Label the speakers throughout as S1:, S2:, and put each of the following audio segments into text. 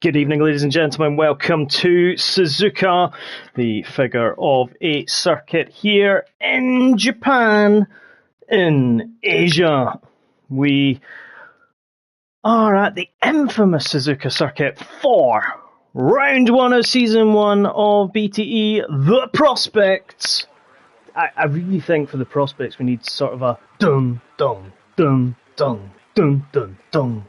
S1: Good evening, ladies and gentlemen. Welcome to Suzuka, the figure of 8 circuit here in Japan, in Asia. We are at the infamous Suzuka circuit for round 1 of season 1 of BTE, the Prospects. I really think for the Prospects we need sort of a dun dun dun dun dun dun dun.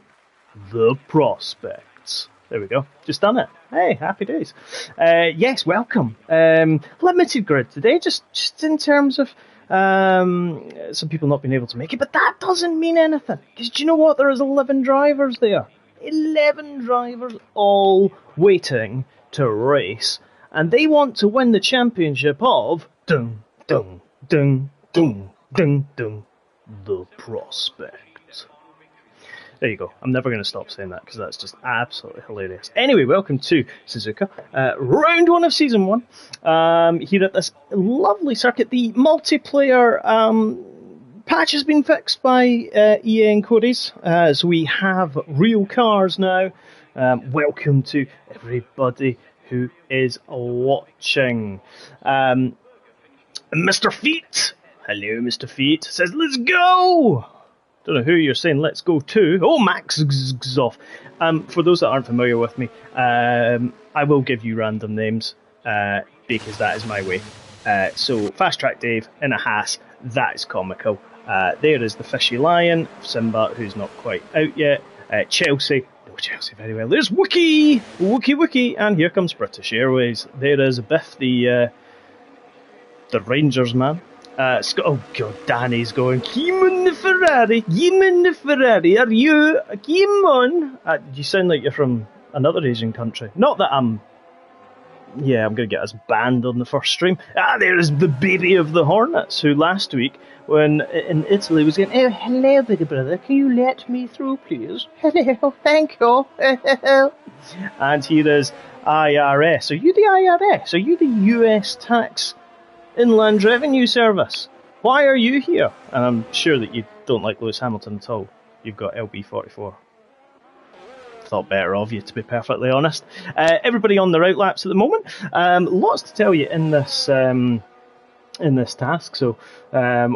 S1: The Prospects. There we go. Just done it. Hey, happy days. Yes, welcome. Limited grid today, just in terms of some people not being able to make it, but that doesn't mean anything. Because do you know what? There is 11 drivers there. 11 drivers all waiting to race. And they want to win the championship of dun dun dun dun dun dun, the Prospect. There you go. I'm never going to stop saying that because that's just absolutely hilarious. Anyway, welcome to Suzuka. Round 1 of Season 1. Here at this lovely circuit. The multiplayer patch has been fixed by EA and Cody's. So we have real cars now. Welcome to everybody who is watching. Mr. Feet. Hello, Mr. Feet. Says, let's go! Don't know who you're saying let's go to. Oh, Max Zoff. For those that aren't familiar with me, I will give you random names because that is my way. So, Fast Track Dave in a Haas, that is comical. There is the Fishy Lion, Simba, who's not quite out yet. Chelsea, know Chelsea very well. There's Wookie, and here comes British Airways. There is Biff, the Rangers man. Oh god, Danny's going, Keeman the Ferrari, are you? Keeman? You sound like you're from another Asian country. Not that I'm going to get us banned on the first stream. There is the baby of the Hornets, who last week, when in Italy, was going, oh, hello, big brother, can you let me through, please? Hello, thank you. And here is IRS. Are you the IRS? Are you the US tax Inland Revenue Service? Why are you here? And I'm sure that you don't like Lewis Hamilton at all. You've got LB44. Thought better of you, to be perfectly honest. Everybody on their outlaps at the moment. Lots to tell you in this task. So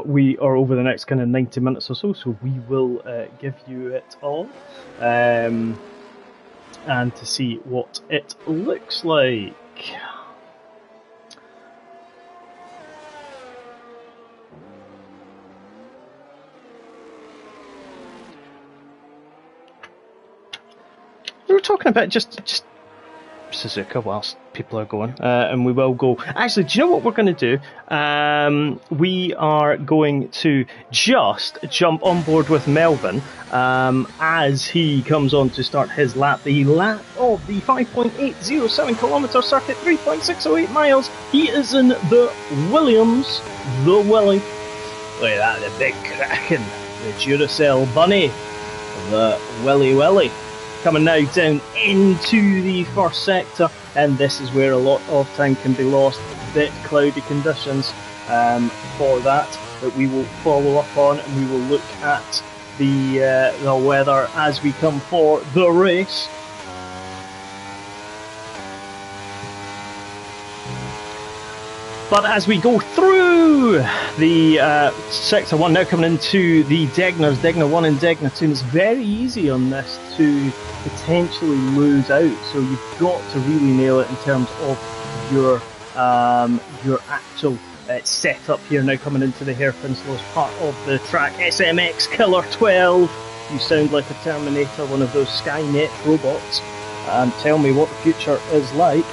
S1: we are over the next kind of 90 minutes or so. So we will give you it all, and to see what it looks like. We were talking about just Suzuka whilst people are going, and we will go. Actually, do you know what we're going to do? We are going to just jump on board with Melvin as he comes on to start his lap. The lap of the 5.807 kilometre circuit, 3.608 miles. He is in the Williams, the Willie. Look at that, the big Kraken, the Duracell Bunny, the Willy. Coming now down into the first sector, and this is where a lot of time can be lost. Bit cloudy conditions for that we will follow up on, and we will look at the weather as we come for the race. But as we go through the Sector 1, now coming into the Degners, Degner 1 and Degner 2, it's very easy on this to potentially lose out, so you've got to really nail it in terms of your actual setup here. Now coming into the hairpin slowest part of the track, SMX Killer 12. You sound like a Terminator, one of those Skynet robots. Tell me what the future is like.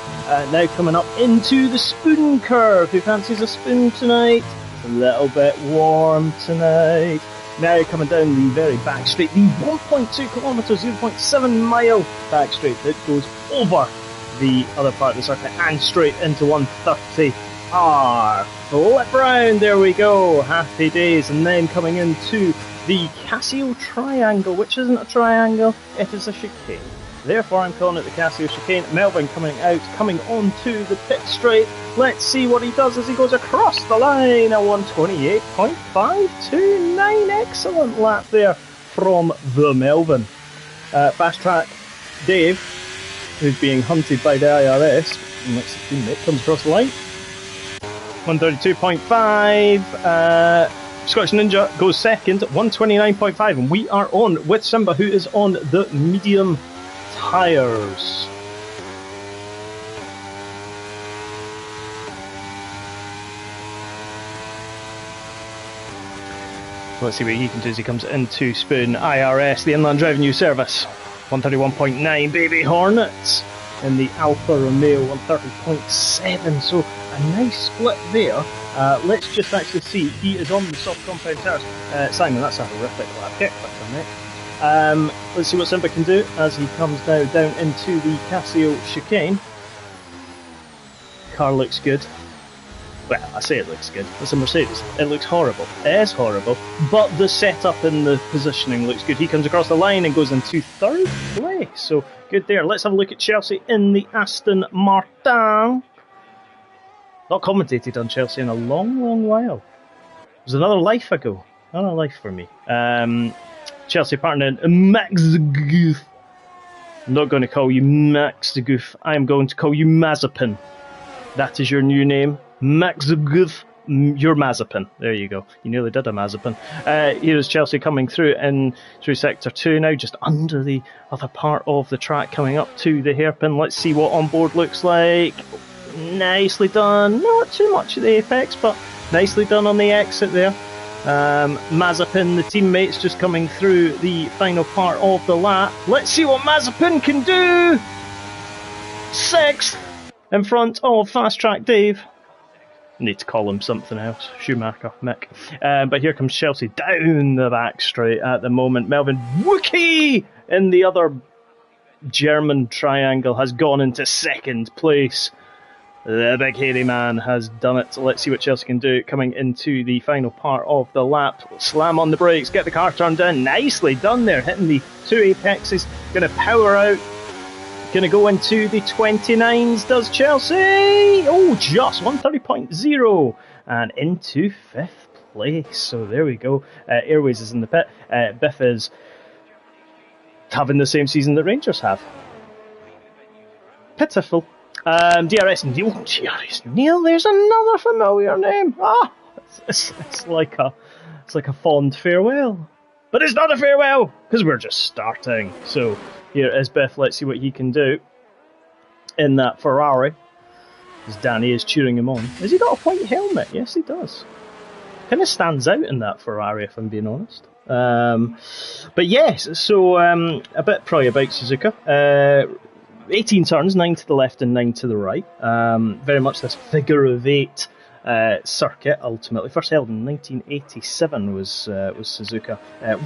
S1: Now coming up into the spoon curve. Who fancies a spoon tonight? It's a little bit warm tonight. Now coming down the very back straight, the 1.2 kilometre, 0.7 mile back straight that goes over the other part of the circuit and straight into 130R. Flip round, there we go, happy days. And then coming into the Casio Triangle, which isn't a triangle, it is a chicane. Therefore, I'm calling it the Casio Chicane. Melvin coming out, coming onto the pit straight. Let's see what he does as he goes across the line. A 128.529. Excellent lap there from the Melvin. Fast Track Dave who's being hunted by the IRS. Next teammate comes across the line. 132.5. Scottish Ninja goes second, 129.5, and we are on with Simba, who is on the medium tyres. Let's see what he can do as he comes into Spoon. IRS, the Inland Revenue Service, 131.9, Baby Hornets in the Alfa Romeo, 130.7, so a nice split there. Let's just actually see, he is on the soft compound tires. Simon, that's a horrific lap kick, let's see what Simba can do as he comes now down into the Casio chicane. Car looks good. Well, I say it looks good. It's a Mercedes. It looks horrible. It is horrible. But the setup and the positioning looks good. He comes across the line and goes into third place. So, good there. Let's have a look at Chelsea in the Aston Martin. Not commentated on Chelsea in a long, long while. It was another life ago. Another life for me. Chelsea partner Max Goof. I'm not going to call you Max Goof. I am going to call you Mazepin. That is your new name. Max Goof, you're Mazepin. There you go. You nearly did a Mazepin. Here's Chelsea coming through sector 2 now, just under the other part of the track, coming up to the hairpin. Let's see what on board looks like. Nicely done. Not too much of the apex, but nicely done on the exit there. Mazepin, the teammates, just coming through the final part of the lap. Let's see what Mazepin can do. 6th in front of Fast Track Dave. Need to call him something else. Schumacher, Mick. But here comes Chelsea down the back straight at the moment. Melvin Wookie in the other German triangle has gone into second place. The big hairy man has done it. Let's see what Chelsea can do coming into the final part of the lap. Slam on the brakes, get the car turned in. Nicely done there, hitting the 2 apexes. Going to power out. Going to go into the 29s, does Chelsea? Oh, just 130.0 and into 5th place. So there we go. Airways is in the pit. Biff is having the same season that Rangers have. Pitiful. DRS Neil. DRS Neil. There's another familiar name. It's like a fond farewell, but it's not a farewell because we're just starting. So. Here is Biff, let's see what he can do in that Ferrari. As Danny is cheering him on. Has he got a white helmet? Yes, he does. Kind of stands out in that Ferrari, if I'm being honest. But yes, so a bit probably about Suzuka. 18 turns, 9 to the left and 9 to the right. Very much this figure of 8 circuit, ultimately. First held in 1987 was Suzuka.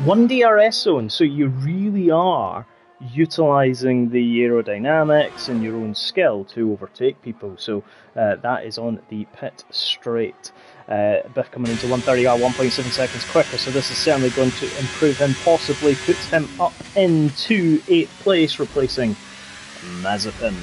S1: 1 DRS zone, so you really are utilising the aerodynamics and your own skill to overtake people. So that is on the pit straight. Biff coming into 130R, 1.7 seconds quicker, so this is certainly going to improve him, possibly puts him up into 8th place, replacing Mazepin.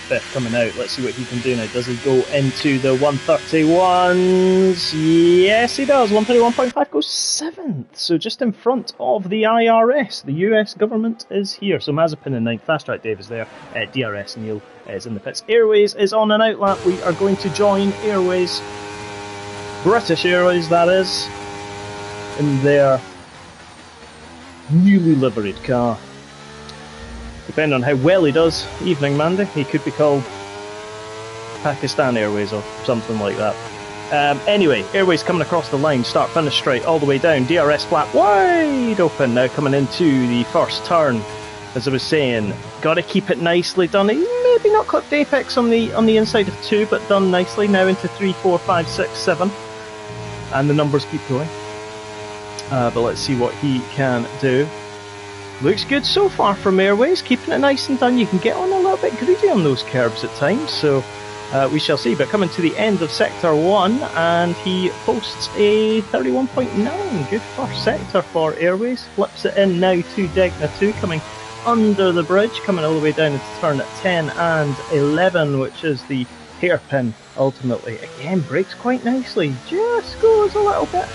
S1: Biff coming out, let's see what he can do now. Does he go into the 131s? Yes, he does. 131.5 goes 7th, so just in front of the IRS. The US government is here. So Mazepin in 9th, Fast Track Dave is there. DRS Neil is in the pits. Airways is on an outlap. We are going to join Airways, British Airways that is, in their newly liveried car. Depending on how well he does, evening Mandy, he could be called Pakistan Airways or something like that. Anyway, Airways coming across the line, start finish straight all the way down, DRS flap wide open now coming into the first turn. As I was saying, got to keep it nicely done. Maybe not clipped apex on the inside of 2, but done nicely now into 3, 4, 5, 6, 7. And the numbers keep going. But let's see what he can do. Looks good so far from Airways, keeping it nice and done. You can get on a little bit greedy on those curbs at times, so we shall see. But coming to the end of Sector 1, and he posts a 31.9. Good first sector for Airways. Flips it in now to Degna 2, coming under the bridge, coming all the way down into turn at 10 and 11, which is the hairpin ultimately. Again, brakes quite nicely, just goes a little bit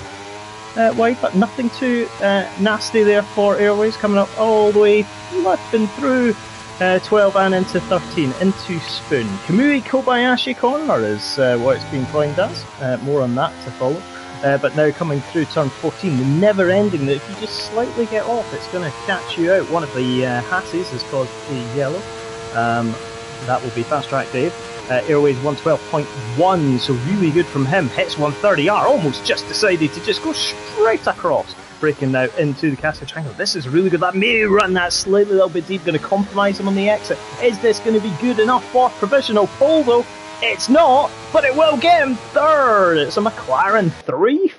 S1: wide, but nothing too nasty there for Airways. Coming up all the way, flipping through 12 and into 13, into Spoon. Kamui Kobayashi Corner is what it's been coined as. More on that to follow. But now coming through turn 14, the never ending, that if you just slightly get off, it's going to catch you out. One of the Hassies has caused a yellow. That will be Fast Track Dave. Airways 112.1, so really good from him. Hits 130R, almost just decided to just go straight across. Breaking now into the Castle Triangle. This is really good. That may run that slightly a little bit deep. Going to compromise him on the exit. Is this going to be good enough for provisional pole though? It's not, but it will get him third. It's a McLaren 3-4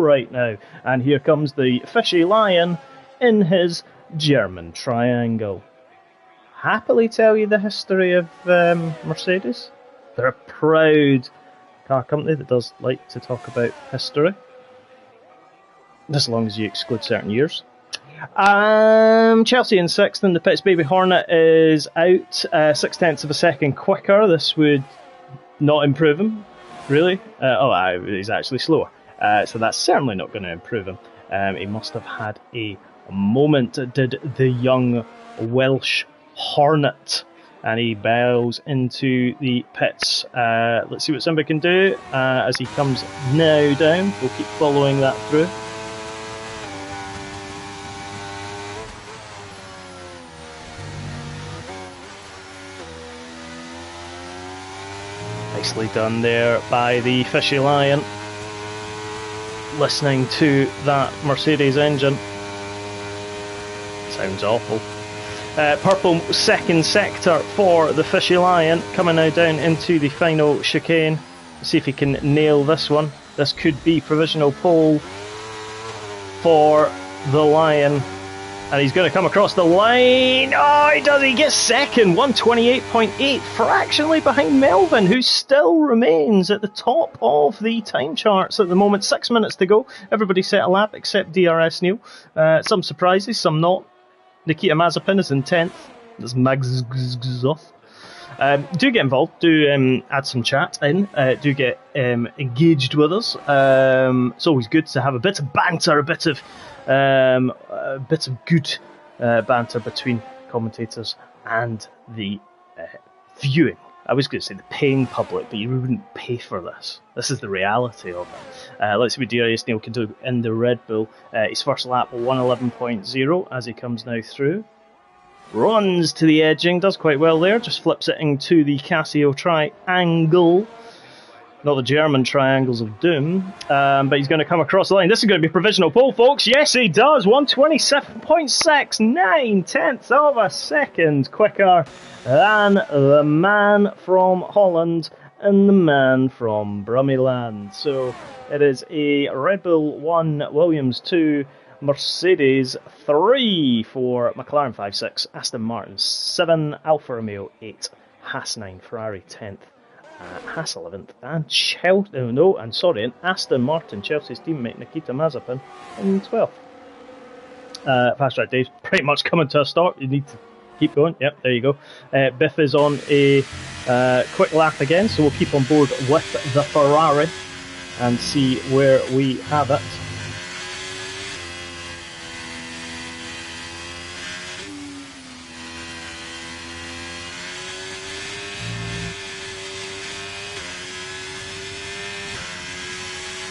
S1: right now. And here comes the Fishy Lion in his German Triangle. Happily tell you the history of Mercedes. They're a proud car company that does like to talk about history. As long as you exclude certain years. Chelsea in 6th in the pits. Baby Hornet is out 0.6 of a second quicker. This would not improve him, really. He's actually slower. So that's certainly not going to improve him. He must have had a moment, did the young Welsh Hornet. And he bows into the pits. Let's see what Simba can do as he comes now down. We'll keep following that through. Nicely done there by the Fishy Lion. Listening to that Mercedes engine. Sounds awful. Purple second sector for the Fishy Lion. Coming now down into the final chicane. See if he can nail this one. This could be provisional pole for the Lion. And he's going to come across the line. Oh, he does. He gets second. 128.8. Fractionally behind Melvin, who still remains at the top of the time charts at the moment. 6 minutes to go. Everybody set a lap except DRS Neil. Some surprises, some not. Nikita Mazepin is in 10th. That's Magzoff. Do get involved. Do add some chat in. Do get engaged with us. It's always good to have a bit of banter, a bit of good banter between commentators and the viewing. I was going to say the paying public, but you wouldn't pay for this. This is the reality of it. Let's see what DRS Neil can do in the Red Bull. His first lap 111.0 as he comes now through. Runs to the edging, does quite well there. Just flips it into the Casio Triangle. Not the German triangles of doom, but he's going to come across the line. This is going to be provisional pole, folks. Yes, he does. 127.6, 9/10 of a second quicker than the man from Holland and the man from Brummieland. So it is a Red Bull 1, Williams 2, Mercedes 3 for McLaren 5-6, Aston Martin 7, Alfa Romeo 8, Haas 9, Ferrari 10th. Haas 11th, and Aston Martin, Chelsea's teammate Nikita Mazepin in 12th. Fast Track Dave's pretty much coming to a stop. You need to keep going. Yep, there you go. Biff is on a quick lap again, so we'll keep on board with the Ferrari and see where we have it.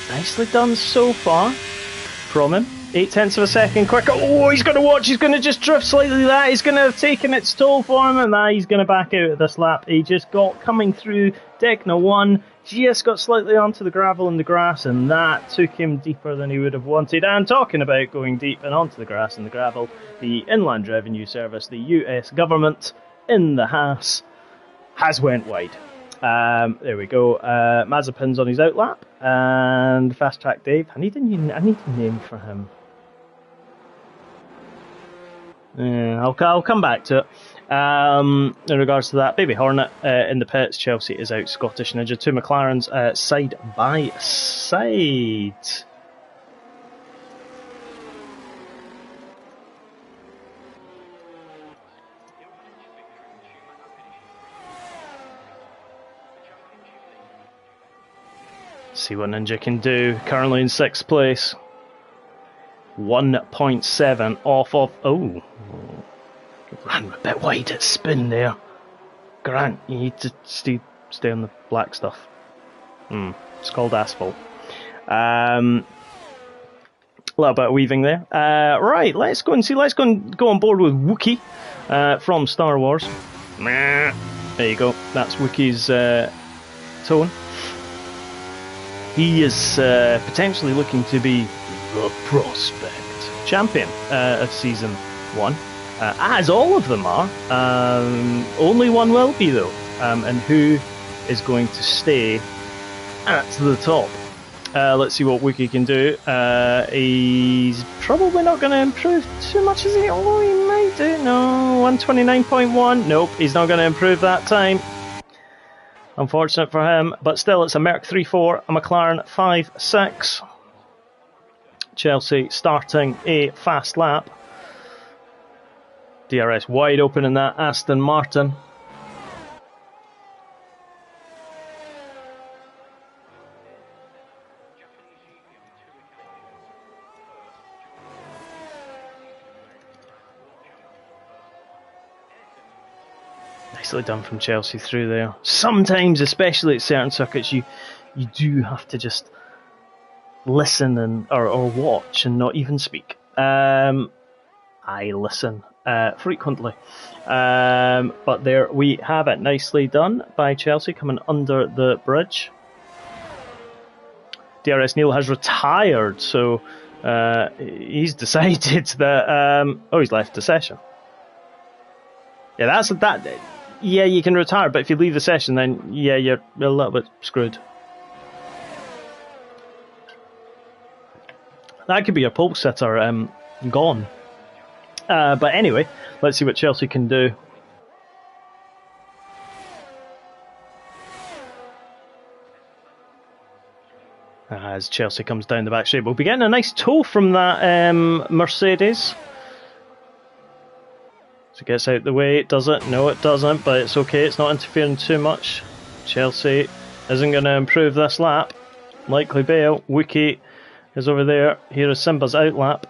S1: Nicely done so far from him. 0.8 of a second quicker. Oh, he's going to watch. He's going to just drift slightly. That he's going to have taken its toll for him, and now he's going to back out of this lap. He just got coming through Decna 1. Just got slightly onto the gravel and the grass, and that took him deeper than he would have wanted. And talking about going deep and onto the grass and the gravel, the Inland Revenue Service, the US government in the Haas, has went wide. There we go. Mazepin's on his outlap, and Fast Track Dave. I need a name for him. I'll come back to it. In regards to that, Baby Hornet in the pits. Chelsea is out. Scottish Ninja. Two McLarens side by side. See what Ninja can do. Currently in 6th place. 1.7 off of... Oh. Good ran a bit wide at spin there. Grant, you need to stay on the black stuff. It's called asphalt. A little bit of weaving there. Right, let's go and see. Let's go on board with Wookiee from Star Wars. There you go. That's Wookiee's tone. He is potentially looking to be the prospect champion of Season 1. As all of them are. Only one will be, though. And who is going to stay at the top? Let's see what Wookiee can do. He's probably not going to improve too much, is he? Oh, he might do. No, 129.1. Nope, he's not going to improve that time. Unfortunate for him, but still it's a Merc 3.4, a McLaren 5.6. Chelsea starting a fast lap. DRS wide open in that Aston Martin. Nicely done from Chelsea through there. Sometimes, especially at certain circuits, you do have to just listen and or watch and not even speak. I listen frequently. But there we have it. Nicely done by Chelsea coming under the bridge. DRS Neil has retired, so he's decided that he's left the session. Yeah, that's that. Yeah, you can retire, but if you leave the session, then yeah, you're a little bit screwed. That could be your pole sitter gone. But anyway, let's see what Chelsea can do. As Chelsea comes down the back straight, we'll be getting a nice toe from that Mercedes. So it gets out the way, does it? No, it doesn't, but it's okay, it's not interfering too much. Chelsea isn't going to improve this lap. Likely bail. Wookiee is over there. Here is Simba's outlap,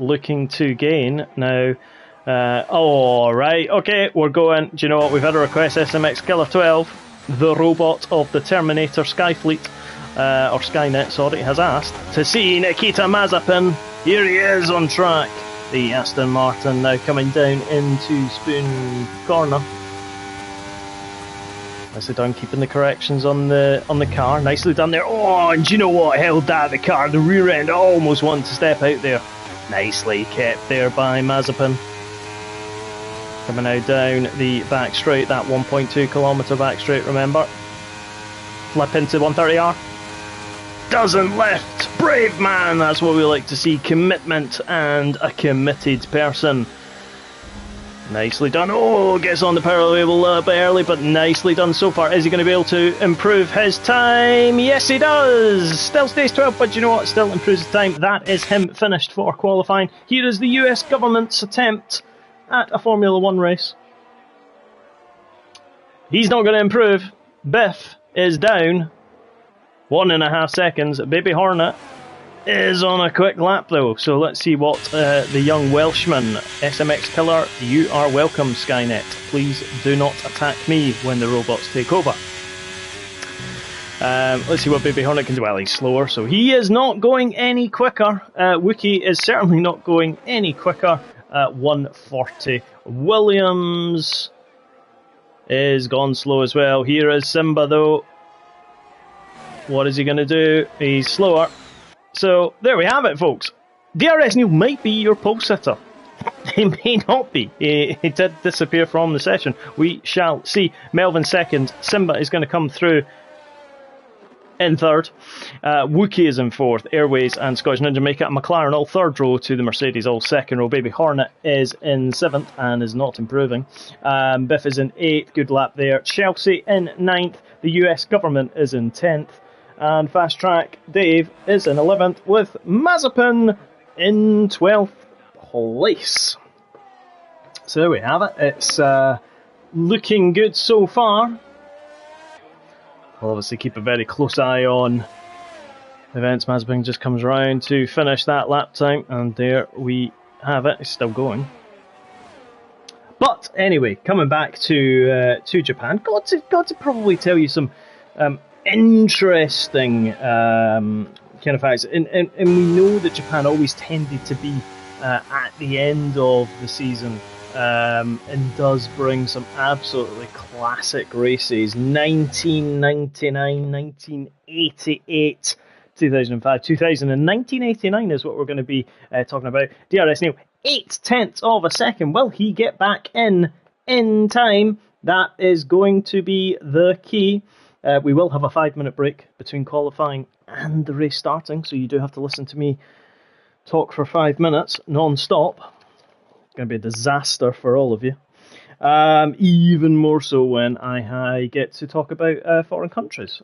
S1: looking to gain. Now, right, okay, we're going. Do you know what? We've had a request, SMX Killer 12, the robot of the Terminator Skyfleet, or Skynet, sorry, has asked to see Nikita Mazepin. Here he is on track. The Aston Martin now coming down into Spoon Corner. Nicely done, keeping the corrections on the car. Nicely done there. Oh, and do you know what? Held that the car. The rear end almost wanted to step out there. Nicely kept there by Mazepin. Coming now down the back straight, that 1.2 kilometre back straight, remember. Flip into 130R. Doesn't lift. Brave man, that's what we like to see. Commitment and a committed person. Nicely done. Oh, gets on the power wheel a little bit early, but nicely done so far. Is he going to be able to improve his time? Yes, he does. Still stays 12, but you know what? Still improves his time. That is him finished for qualifying. Here is the US government's attempt at a Formula 1 race. He's not going to improve. Biff is down 1.5 seconds. Baby Hornet is on a quick lap though, so let's see what the young Welshman, SMX Killer, you are welcome, Skynet. Please do not attack me when the robots take over. Let's see what Baby Hornet can do. Well, he's slower, so he is not going any quicker. Wookiee is certainly not going any quicker at 140. Williams is gone slow as well. Here is Simba though. What is he going to do? He's slower. So there we have it, folks. DRS Neil might be your pole sitter. He may not be. He did disappear from the session. We shall see. Melvin second. Simba is going to come through in third. Wookiee is in fourth. Airways and Scottish Ninja Jamaica and McLaren all third row to the Mercedes all second row. Baby Hornet is in seventh and is not improving. Biff is in eighth. Good lap there. Chelsea in ninth. The US government is in 10th. And Fast Track Dave is in 11th with Mazepin in 12th place. So there we have it. It's looking good so far. We'll obviously keep a very close eye on events. Mazepin just comes round to finish that lap time, and there we have it. It's still going. But anyway, coming back to Japan, got to probably tell you some interesting kind of facts, and we know that Japan always tended to be at the end of the season, and does bring some absolutely classic races. 1999, 1988, 2005, 2000, and 1989 is what we're going to be talking about. DRS Neil, 0.8 of a second. Will he get back in time? That is going to be the key. We will have a 5-minute break between qualifying and the race starting, so you do have to listen to me talk for 5 minutes non-stop. It's going to be a disaster for all of you. Even more so when I get to talk about foreign countries,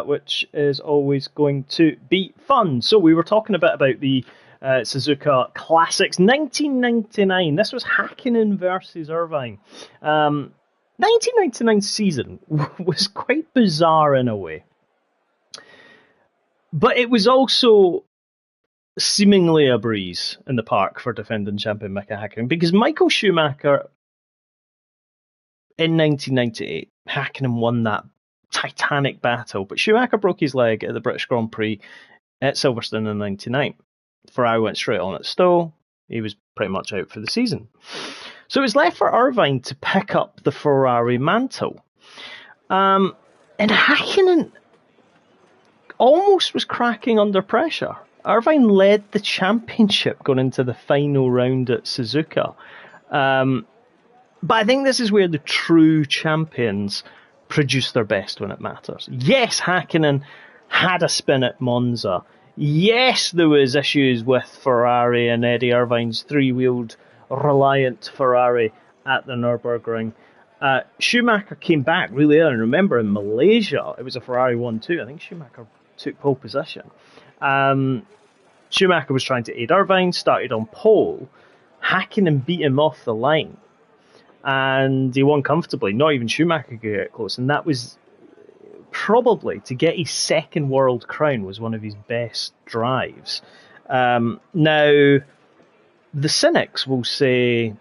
S1: which is always going to be fun. So we were talking a bit about the Suzuka Classics 1999. This was Hakkinen versus Irvine. 1999 season was quite bizarre in a way, but it was also seemingly a breeze in the park for defending champion Mika Hakkinen, because Michael Schumacher in 1998, Hakkinen won that titanic battle, but Schumacher broke his leg at the British Grand Prix at Silverstone in 99. Ferrari went straight on at Stowe. He was pretty much out for the season. So it was left for Irvine to pick up the Ferrari mantle. And Hakkinen almost was cracking under pressure. Irvine led the championship going into the final round at Suzuka. But I think this is where the true champions produce their best when it matters. Yes, Hakkinen had a spin at Monza. Yes, there was issues with Ferrari and Eddie Irvine's three-wheeled reliant Ferrari at the Nürburgring. Schumacher came back really early. Remember, in Malaysia, it was a Ferrari 1-2. I think Schumacher took pole position. Schumacher was trying to aid Irvine, started on pole. Hakkinen beat him off the line, and he won comfortably. Not even Schumacher could get close, and that was probably, to get his second world crown, was one of his best drives. Now, the cynics will say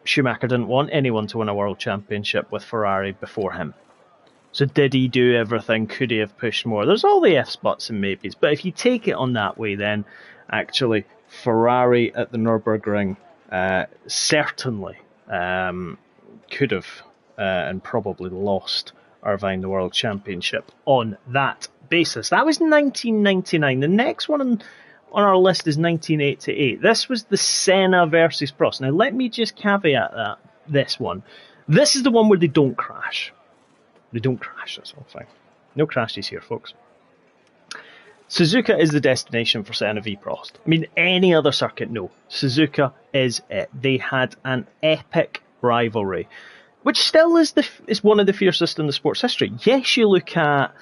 S1: Schumacher didn't want anyone to win a world championship with Ferrari before him. So did he do everything? Could he have pushed more? There's all the ifs, buts and maybes. But if you take it on that way, then actually Ferrari at the Nürburgring certainly could have and probably lost Irvine the world championship on that basis. That was 1999. The next one on our list is 1988. This was the Senna versus Prost. Now let me just caveat this one. This is the one where they don't crash. They don't crash, that's all fine. No crashes here, folks. Suzuka is the destination for Senna v Prost. I mean, any other circuit, no. Suzuka is it. They had an epic rivalry, which still is one of the fiercest in the sport's history. Yes, you look at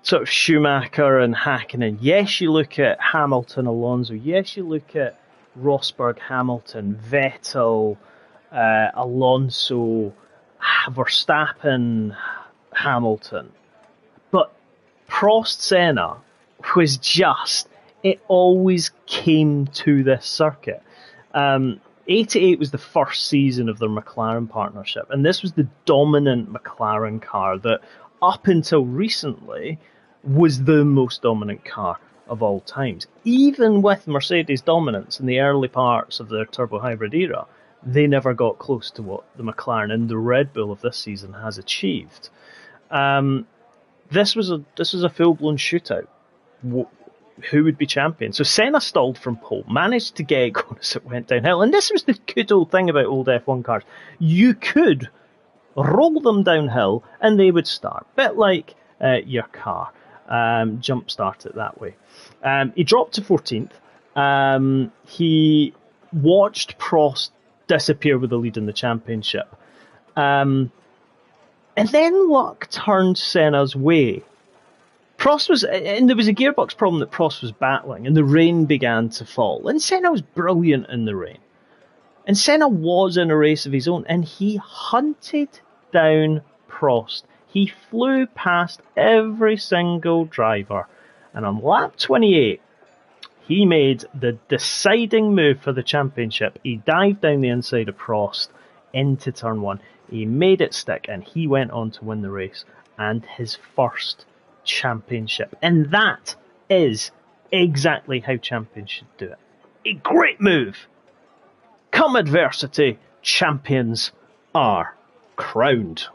S1: sort of Schumacher and Hakkinen. Yes, you look at Hamilton, Alonso. Yes, you look at Rosberg, Hamilton, Vettel, Alonso, Verstappen, Hamilton. But Prost Senna was just, it always came to this circuit. 88 was the first season of their McLaren partnership, and this was the dominant McLaren car that up until recently was the most dominant car of all times. Even with Mercedes' dominance in the early parts of their turbo hybrid era, they never got close to what the McLaren and the Red Bull of this season has achieved. This was a full-blown shootout. Who would be champion? So Senna stalled from pole, managed to get going as it went downhill. And this was the good old thing about old F1 cars. You could roll them downhill and they would start. Bit like your car. Jump start it that way. He dropped to 14th. He watched Prost disappear with the lead in the championship. And then luck turned Senna's way. Prost was, and there was a gearbox problem that Prost was battling, and the rain began to fall. And Senna was brilliant in the rain. And Senna was in a race of his own, and he hunted down Prost. He flew past every single driver. And on lap 28, he made the deciding move for the championship. He dived down the inside of Prost. into turn 1. He made it stick, and he went on to win the race and his first championship. And that is exactly how champions should do it. A great move. Come adversity, champions are crowned.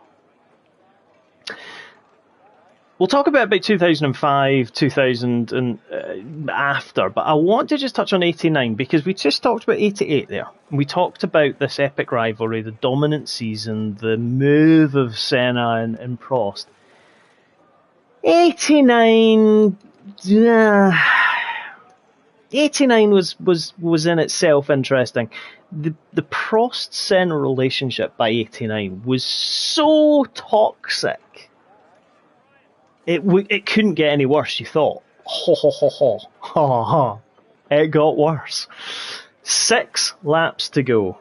S1: We'll talk about 2005, 2000 and after, but I want to just touch on 89 because we just talked about 88 there. We talked about this epic rivalry, the dominant season, the move of Senna and Prost. 89 was in itself interesting. The Prost-Senna relationship by 89 was so toxic. It couldn't get any worse, you thought. It got worse. 6 laps to go.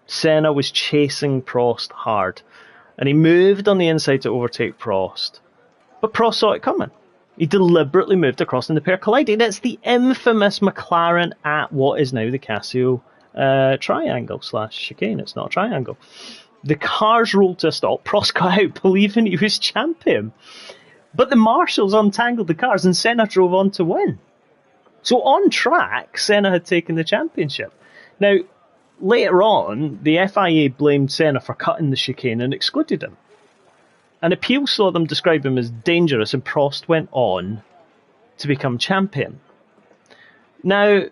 S1: Senna was chasing Prost hard, and he moved on the inside to overtake Prost. But Prost saw it coming. He deliberately moved across and the pair collided. It's the infamous McLaren at what is now the Casio triangle / chicane. It's not a triangle. The cars rolled to a stop. Prost got out believing he was champion. But the marshals untangled the cars and Senna drove on to win. So on track, Senna had taken the championship. Now, later on, the FIA blamed Senna for cutting the chicane and excluded him. An appeal saw them describe him as dangerous, and Prost went on to become champion. Now,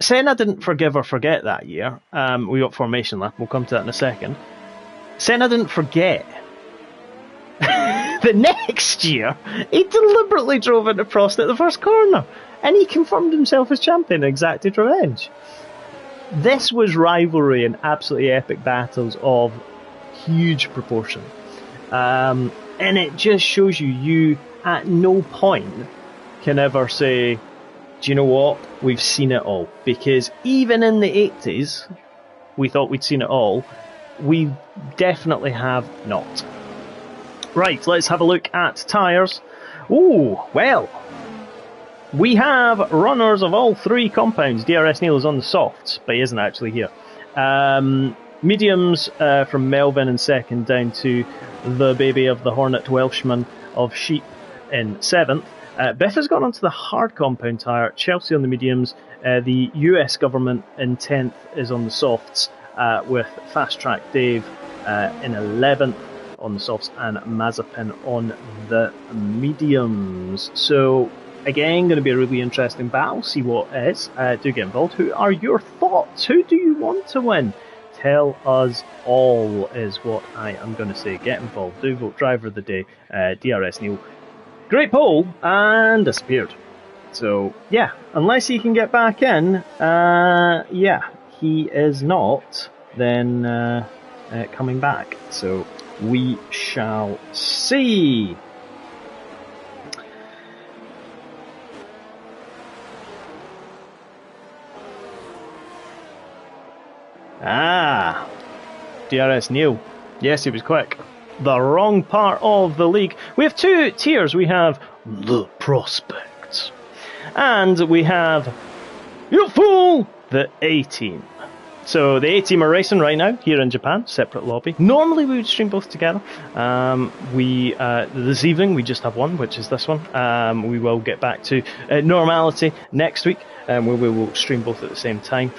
S1: Senna didn't forgive or forget that year. We got formation lap, we'll come to that in a second. Senna didn't forget. The next year, he deliberately drove into Prost at the first corner, and he confirmed himself as champion and exacted revenge. This was rivalry and absolutely epic battles of huge proportion. And it just shows you at no point can ever say, do you know what, we've seen it all. Because even in the 80s, we thought we'd seen it all. We definitely have not. Right, let's have a look at tyres. Oh, well, we have runners of all 3 compounds. DRS Neil is on the softs, but he isn't actually here. Mediums from Melvin in second, down to the baby of the Hornet Welshman of Sheep in 7th. Biff has gone onto the hard compound tyre, Chelsea on the mediums. The US government in 10th is on the softs, with Fast Track Dave in 11th on the softs and Mazepin on the mediums. So again, going to be a really interesting battle. See what is. Do get involved. Who are your thoughts? Who do you want to win? Tell us all is what I am going to say. Get involved. Do vote. Driver of the day. DRS Neil. Great poll and disappeared. So yeah, unless he can get back in, yeah, he is not then coming back. So we shall see. DRS Neil. Yes, he was quick. The wrong part of the league. We have 2 tiers. We have the prospects, and we have, you fool, the A-team. So the A-team are racing right now here in Japan, separate lobby. Normally we would stream both together. This evening we just have one, which is this one. We will get back to normality next week, where we will stream both at the same time,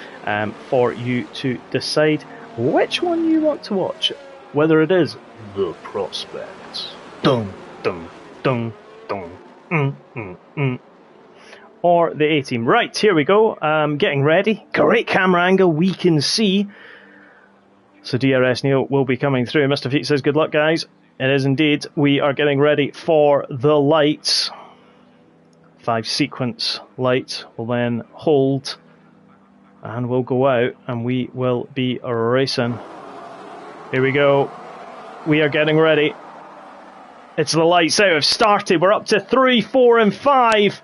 S1: for you to decide which one you want to watch. Whether it is the prospects, dun dun dun dun, or the A-team. Right, here we go. Getting ready. Great camera angle, we can see. So DRS Neil will be coming through. Mr. Feet says, good luck, guys. It is indeed. We are getting ready for the lights. 5 sequence light will then hold, and we'll go out, and we will be racing. Here we go. We are getting ready. It's the lights out. Have started. We're up to 3, 4, and 5.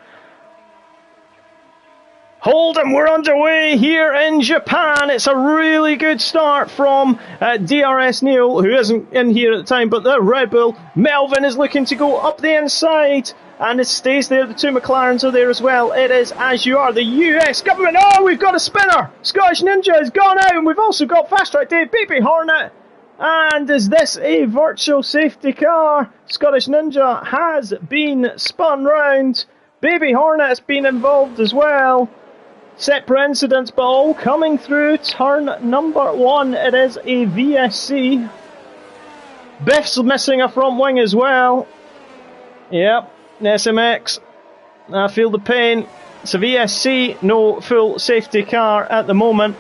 S1: Hold him, we're underway here in Japan. It's a really good start from DRS Neil, who isn't in here at the time, but the Red Bull. Melvin is looking to go up the inside, and it stays there. The two McLarens are there as well. It is As You Are, the US government. Oh, we've got a spinner. Scottish Ninja has gone out, and we've also got Fast Track Dave, Baby Hornet. And is this a virtual safety car? Scottish Ninja has been spun round. Baby Hornet has been involved as well. Separate incidents, but all coming through turn number 1. It is a VSC. Biff's missing a front wing as well. Yep, SMX. I feel the pain. It's a VSC, no full safety car at the moment.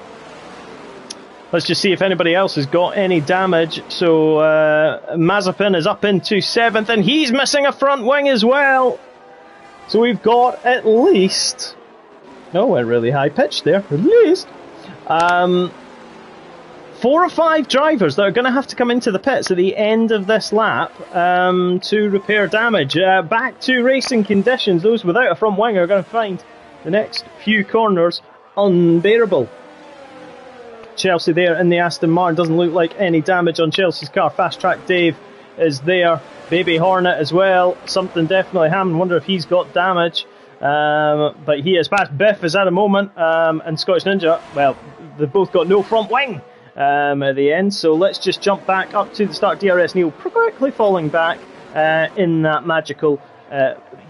S1: Let's just see if anybody else has got any damage. So Mazepin is up into 7th, and he's missing a front wing as well. So we've got at least... No, we're really high pitched there, at least. 4 or 5 drivers that are going to have to come into the pits at the end of this lap to repair damage. Back to racing conditions. Those without a front wing are going to find the next few corners unbearable. Chelsea there in the Aston Martin. Doesn't look like any damage on Chelsea's car. Fast Track Dave is there. Baby Hornet as well. Something definitely happened. Wonder if he's got damage. But he is past. Biff is at a moment, and Scottish Ninja, well, they've both got no front wing at the end, so let's just jump back up to the start. DRS Neil quickly falling back in that magical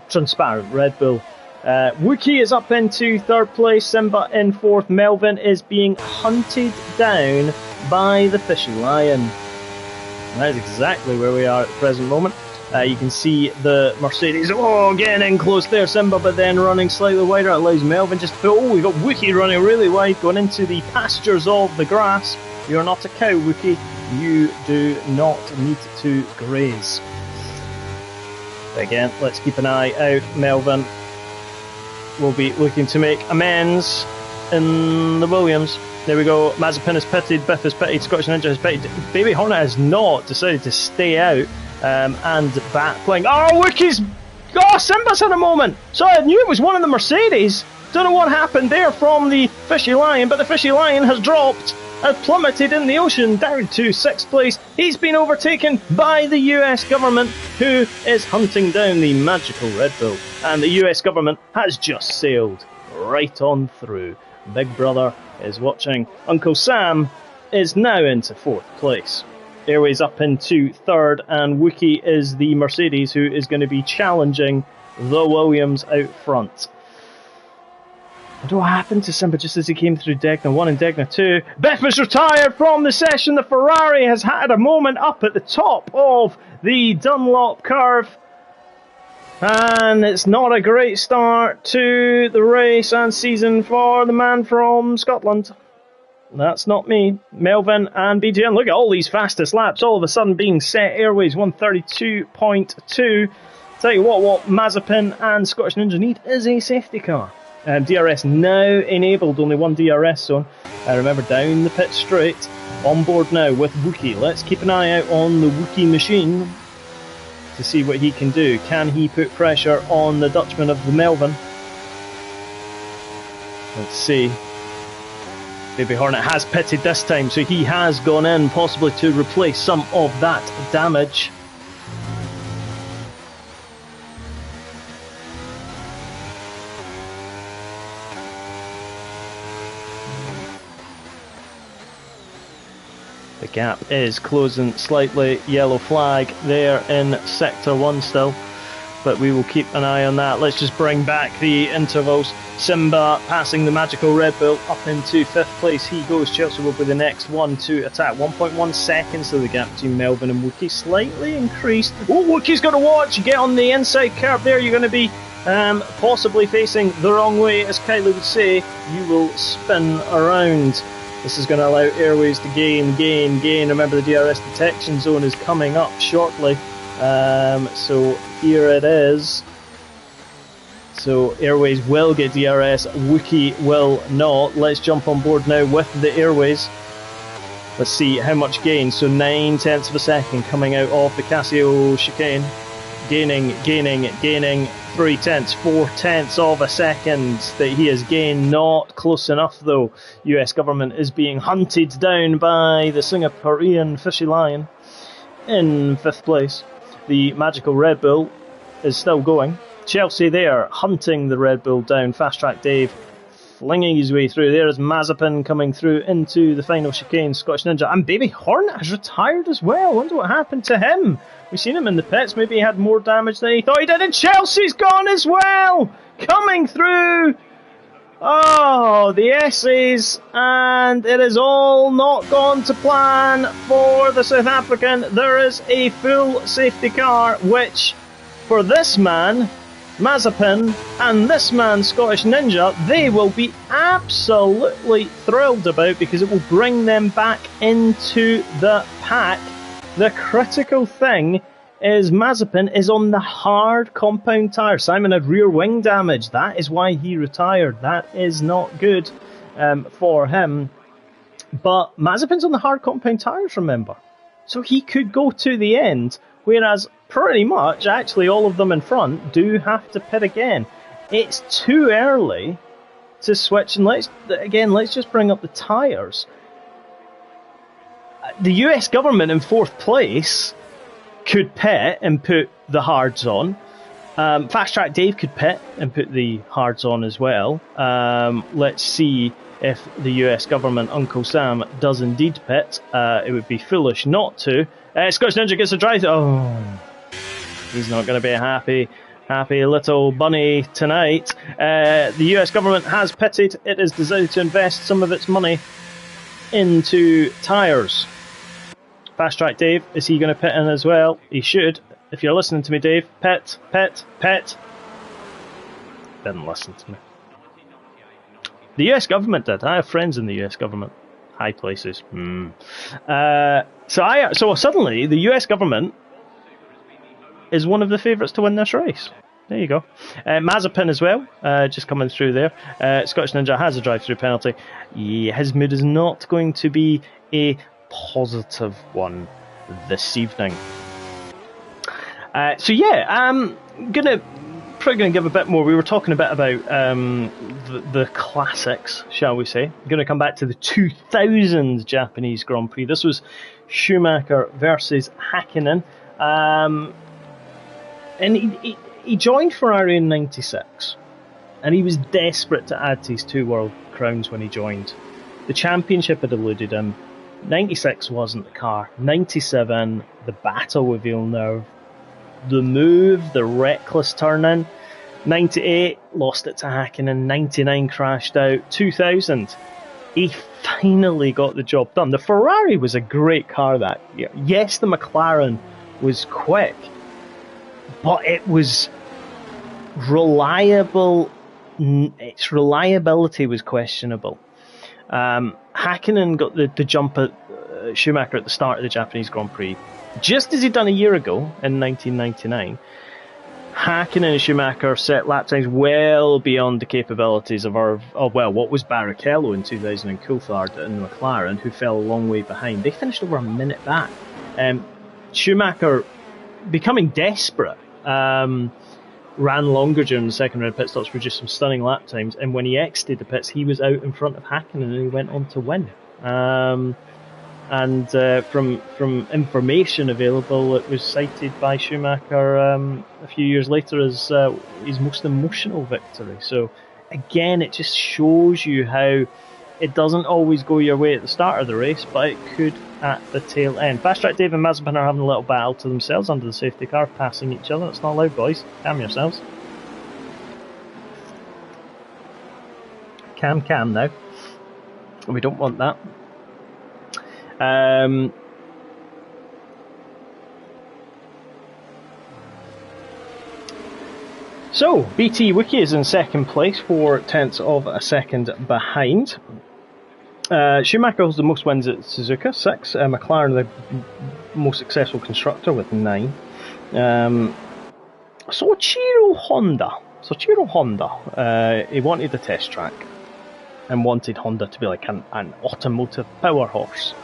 S1: transparent Red Bull. Wookie is up into 3rd place, Simba in 4th, Melvin is being hunted down by the Fishy Lion. And that is exactly where we are at the present moment. You can see the Mercedes, getting in close there, Simba, but then running slightly wider. It allows Melvin just to pull. We've got Wookie running really wide, going into the pastures of the grass. You're not a cow, Wookie. You do not need to graze. Again, let's keep an eye out. Melvin will be looking to make amends in the Williams. There we go. Mazepin is pitted, Biff is pitted, Scottish Ninja is pitted. Baby Hornet has not decided to stay out. And back playing. Oh, Wookie's. Oh, Simba's had a moment. So I knew it was one of the Mercedes. Don't know what happened there from the Fishy Lion, but the Fishy Lion has dropped and plummeted in the ocean down to 6th place. He's been overtaken by the US government, who is hunting down the magical Red Bull. And the US government has just sailed right on through. Big Brother is watching. Uncle Sam is now into 4th place. Airways up into 3rd, and Wookie is the Mercedes who is going to be challenging the Williams out front. I don't know what happened to Simba just as he came through Degna 1 and Degna 2. Biff is retired from the session. The Ferrari has had a moment up at the top of the Dunlop curve. And it's not a great start to the race and season for the man from Scotland. That's not me. Melvin and BTN. Look at all these fastest laps all of a sudden being set. Airways 132.2. Tell you what Mazepin and Scottish Ninja need is a safety car. DRS now enabled, only one DRS zone. Remember, down the pit straight. On board now with Wookie. Let's keep an eye out on the Wookie machine to see what he can do. Can he put pressure on the Dutchman of the Melvin? Let's see. Baby Hornet has pitted this time, so he has gone in, possibly to replace some of that damage. The gap is closing slightly. Yellow flag there in Sector 1 still, but we will keep an eye on that. Let's just bring back the intervals. Simba passing the magical Red Bull up into 5th place. He goes. Chelsea will be the next one to attack. 1.1 seconds, so the gap between Melvin and Wookie slightly increased. Oh, Wookie's got to watch. Get on the inside curve there. You're going to be possibly facing the wrong way. As Kylie would say, you will spin around. This is going to allow Airways to gain. Remember, the DRS detection zone is coming up shortly. So here it is. So Airways will get DRS, Wookie will not. Let's jump on board now with the Airways. Let's see how much gain. So 9/10 of a second coming out of the Casio chicane. Gaining 3 tenths, 4 tenths of a second that he has gained. Not close enough though. US government is being hunted down by the Singaporean Fishy Lion in 5th place. The magical Red Bull is still going. Chelsea there, hunting the Red Bull down. Fast Track Dave flinging his way through. There is Mazepin coming through into the final chicane. Scottish Ninja and Baby Hornet has retired as well. I wonder what happened to him. We've seen him in the pits. Maybe he had more damage than he thought he did. And Chelsea's gone as well. Coming through. Oh, the S's. And it is all not gone to plan for the South African. There is a full safety car, which for this man, Mazepin, and this man, Scottish Ninja, they will be absolutely thrilled about, because it will bring them back into the pack. The critical thing is Mazepin is on the hard compound tyre. Simon had rear wing damage. That is why he retired. That is not good for him. But Mazepin's on the hard compound tyres, remember. So he could go to the end, whereas pretty much, actually, all of them in front do have to pit again. It's too early to switch, and let's just bring up the tyres. The US government in 4th place could pit and put the hards on. Fast Track Dave could pit and put the hards on as well. Let's see if the US government, Uncle Sam, does indeed pit. It would be foolish not to. Scottish Ninja gets a drive. Oh, he's not going to be a happy little bunny tonight. The US government has pitted. It is decided to invest some of its money into tyres. Fast Track Dave, is he going to pit in as well? He should. If you're listening to me, Dave, pit. Didn't listen to me. The US government did. I have friends in the US government. High places. So suddenly, the US government is one of the favourites to win this race. There you go. Mazepin as well, just coming through there. Scottish Ninja has a drive-through penalty. Yeah, his mood is not going to be a positive one this evening. I'm probably gonna give a bit more. We were talking a bit about the classics, shall we say. I'm gonna come back to the 2000 Japanese Grand Prix. This was Schumacher versus Hakkinen, and he joined Ferrari in '96, and he was desperate to add to his 2 world crowns when he joined. The championship had eluded him. 96 wasn't the car. 97, the battle with Villeneuve, the move, the reckless turn-in. 98, lost it to Hakkinen. 99, crashed out. 2000, he finally got the job done. The Ferrari was a great car that year. Yes, the McLaren was quick, but it was reliable. Its reliability was questionable. Hakkinen got the jump at Schumacher at the start of the Japanese Grand Prix, just as he'd done a year ago in 1999. Hakkinen and Schumacher set lap times well beyond the capabilities of what was Barrichello in 2000 and Coulthard in McLaren, who fell a long way behind. They finished over a minute back. Schumacher, becoming desperate, ran longer during the second round of pit stops, produced some stunning lap times, and when he exited the pits, he was out in front of Hakkinen and he went on to win. From information available, it was cited by Schumacher a few years later as his most emotional victory. So again, it just shows you how it doesn't always go your way at the start of the race, but it could at the tail end. Fast Track Dave and Mazepin are having a little battle to themselves under the safety car, passing each other. It's not loud, boys. Calm yourselves. Calm now. We don't want that. So, BTE Wiki is in second place, 4 tenths of a second behind. Schumacher holds the most wins at Suzuka, 6. McLaren the most successful constructor with 9. Soichiro Honda, he wanted the test track and wanted Honda to be like an automotive powerhouse.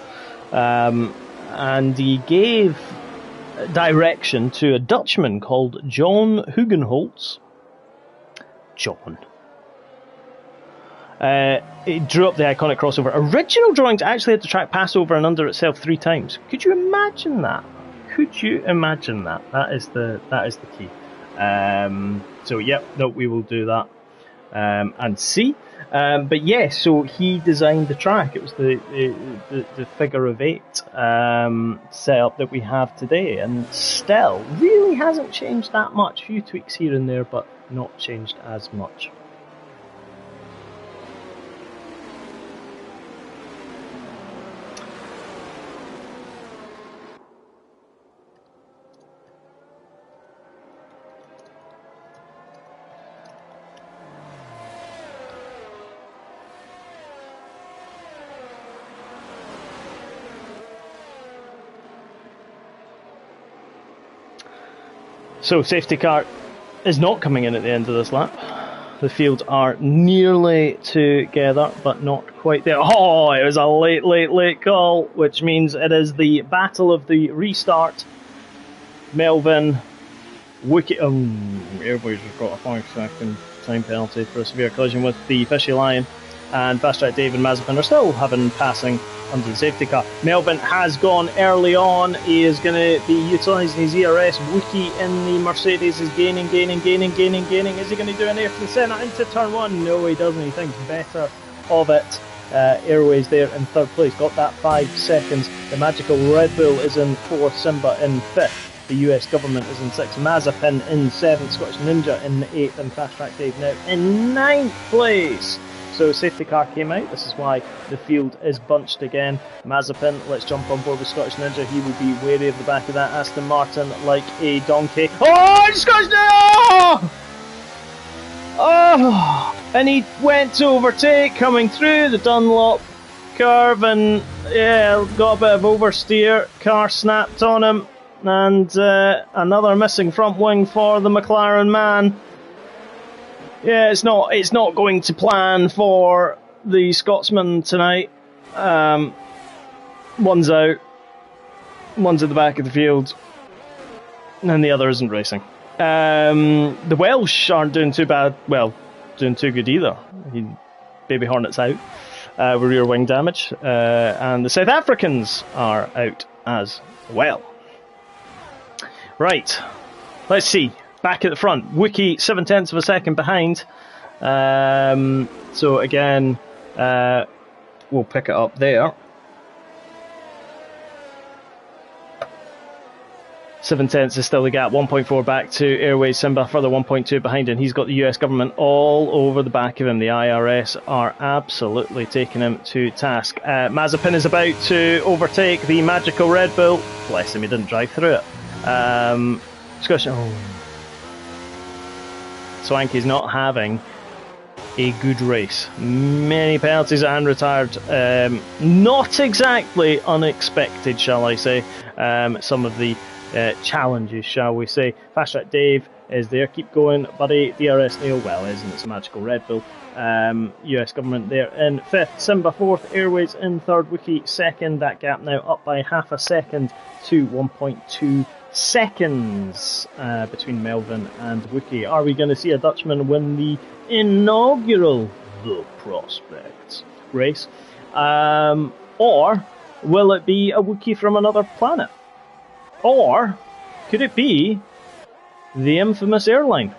S1: And he gave direction to a Dutchman called John Hugenholtz. John. It drew up the iconic crossover. Original drawings actually had the track pass over and under itself 3 times. Could you imagine that? Could you imagine that? That is the key. So yep, no, we will do that and see. But yeah, so he designed the track. It was the figure of 8 setup that we have today, and still really hasn't changed that much. A few tweaks here and there, but not changed as much. So safety car is not coming in at the end of this lap. The fields are nearly together, but not quite there. Oh, it was a late call, which means it is the battle of the restart. Melvin, Wiki... Airways has got a 5-second time penalty for a severe collision with the Fishy Lion. And Fast Track Dave and Mazepin are still having passing under the safety car. Melvin has gone early on. He is going to be utilising his ERS. Wookie in the Mercedes is gaining. Is he going to do an air to the centre into turn 1? No, he doesn't. He thinks better of it. Airways there in 3rd place. Got that 5 seconds. The magical Red Bull is in 4th. Simba in 5th. The US government is in 6th. Mazepin in 7th. Scottish Ninja in 8th. And Fast Track Dave now in 9th place. So safety car came out. This is why the field is bunched again. Mazepin, let's jump on board with Scottish Ninja. He will be wary of the back of that Aston Martin like a donkey. Oh, Scottish Ninja! Oh, and he went to overtake coming through the Dunlop curve, and yeah, got a bit of oversteer. Car snapped on him, and another missing front wing for the McLaren man. Yeah, it's not going to plan for the Scotsman tonight. One's out, one's at the back of the field, and the other isn't racing. The Welsh aren't doing too bad. Well, doing too good either. Baby Hornet's out with rear wing damage, and the South Africans are out as well. Right, let's see. Back at the front, Wookie 0.7 of a second behind. So again, we'll pick it up there. 0.7 is still the gap. 1.4 back to Airways Simba, further 1.2 behind, and he's got the US government all over the back of him. The IRS are absolutely taking him to task. Mazepin is about to overtake the magical Red Bull. Bless him, he didn't drive through it. Swanky's not having a good race. Many penalties and retired. Not exactly unexpected, shall I say. Some of the challenges, shall we say. Fast Track Dave is there. Keep going, buddy. DRS Neil, well, isn't it? It's a magical Red Bull. US government there in 5th. Simba 4th. Airways in 3rd. Wiki 2nd. That gap now up by half a second to 1.2 seconds between Melvin and Wookie. Are we going to see a Dutchman win the inaugural The Prospects race? Or will it be a Wookie from another planet? Or could it be the infamous airline?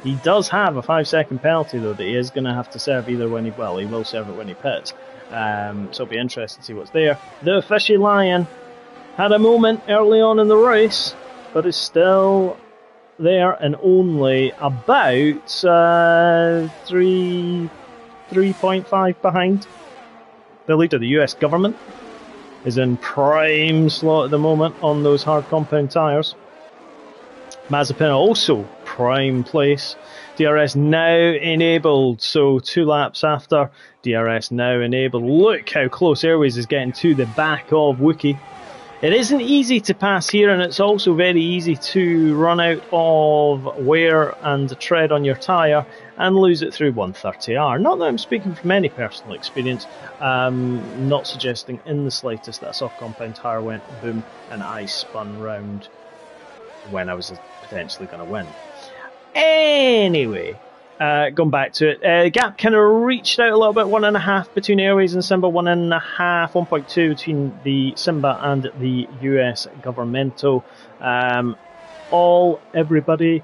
S1: He does have a 5-second penalty though that he is going to have to serve either when he will serve it when he pits. So it'll be interesting to see what's there. The Fishy Lion had a moment early on in the race, but is still there and only about 3.5 behind. The leader, the US government, is in prime slot at the moment on those hard compound tyres. Mazepin also prime place. DRS now enabled, so 2 laps after, DRS now enabled. Look how close Airways is getting to the back of Wookie. It isn't easy to pass here, and it's also very easy to run out of wear and tread on your tyre and lose it through 130R. Not that I'm speaking from any personal experience, not suggesting in the slightest that a soft compound tyre went boom and I spun round when I was potentially going to win. Anyway, going back to it, gap kind of reached out a little bit, 1.5 between Airways and Simba, 1.5, 1.2 between the Simba and the US governmental. Everybody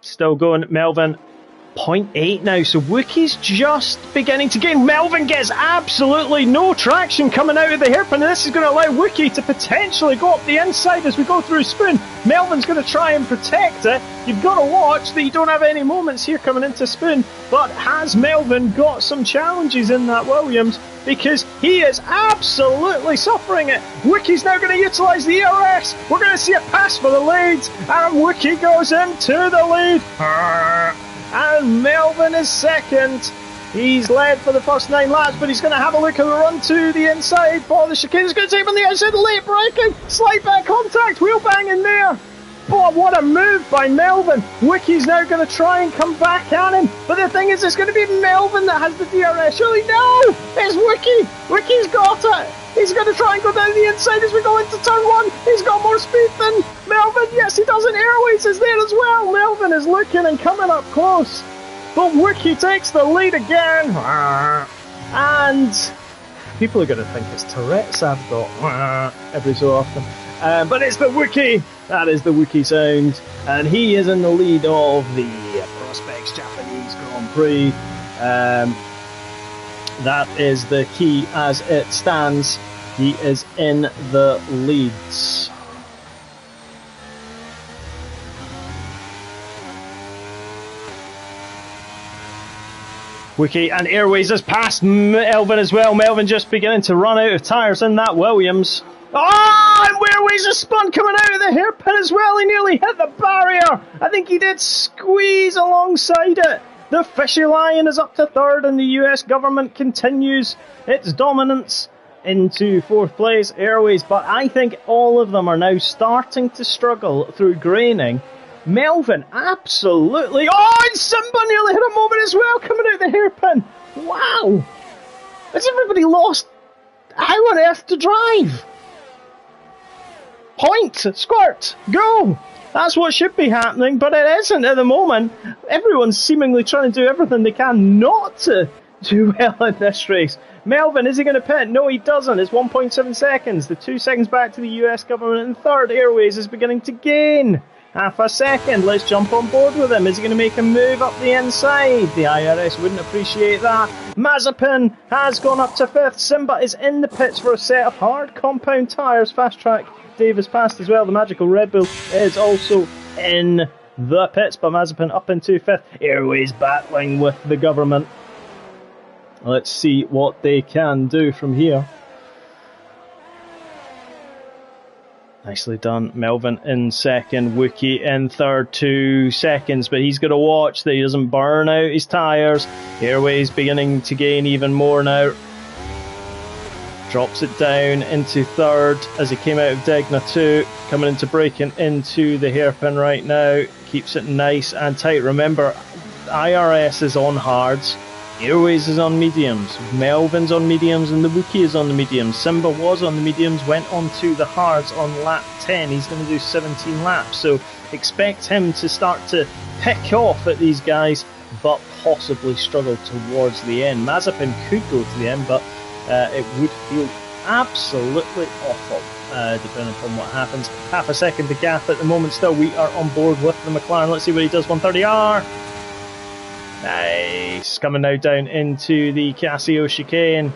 S1: still going. Melvin, 0.8 now, so Wookie's just beginning to gain. Melvin gets absolutely no traction coming out of the hairpin, and this is going to allow Wookie to potentially go up the inside as we go through spin. Melvin's going to try and protect it. You've got to watch that you don't have any moments here coming into spin, but has Melvin got some challenges in that Williams? Because he is absolutely suffering it. Wookie's now going to utilise the ERS. We're going to see a pass for the lead, and Wookie goes into the lead. And Melvin is second. He's led for the first 9 laps, but he's going to have a look at the run to the inside for the chicane. He's going to take him on the outside, late braking, slight back contact, wheel bang in there. But what a move by Melvin. Wookie's now going to try and come back at him. But the thing is, it's going to be Melvin that has the DRS. Surely no! It's Wookie. Wookie's got it. He's going to try and go down the inside as we go into turn 1. He's got more speed than Melvin. Yes, he does, and Airways is there as well. Melvin is looking and coming up close. But Wookie takes the lead again. And people are going to think it's Tourette's I've got every so often. But it's the Wookie. That is the Wookie sound. And he is in the lead of the Prospects Japanese Grand Prix. That is the key as it stands. He is in the leads. Wookie and Airways has passed Melvin as well. Melvin just beginning to run out of tyres in that Williams. Oh, and Airways has spun coming out of the hairpin as well. He nearly hit the barrier. I think he did squeeze alongside it. The Fishy Lion is up to third, and the US government continues its dominance into fourth place. Airways, but I think all of them are now starting to struggle through graining. Melvin, absolutely. Oh, and Simba nearly hit a moment as well, coming out the hairpin. Wow. Has everybody lost how on earth to drive? Point, squirt, go. That's what should be happening, but it isn't at the moment. Everyone's seemingly trying to do everything they can not to do well in this race. Melvin, is he going to pit? No, he doesn't. It's 1.7 seconds. The 2 seconds back to the US government. And third, Airways is beginning to gain half a second. Let's jump on board with him. Is he going to make a move up the inside? The IRS wouldn't appreciate that. Mazepin has gone up to fifth. Simba is in the pits for a set of hard compound tyres. Fast track Dave has passed as well. The magical Red Bull is also in the pits, but Mazepin up into fifth. Airways battling with the government. Let's see what they can do from here. Nicely done. Melvin in second, Wookie in third, 2 seconds, but he's got to watch that he doesn't burn out his tyres. Airways beginning to gain even more now. Drops it down into third as he came out of Degna 2, coming into braking into the hairpin right now. Keeps it nice and tight. Remember, IRS is on hards, Airways is on mediums, Melvin's on mediums, and the Wookie is on the mediums. Simba was on the mediums, went on to the hards on lap 10. He's going to do 17 laps, so expect him to start to pick off at these guys, but possibly struggle towards the end. Mazepin could go to the end, but it would feel absolutely awful, depending upon what happens. Half a second the gap at the moment still. We are on board with the McLaren. Let's see what he does. 130R. Nice. Coming now down into the Casio chicane.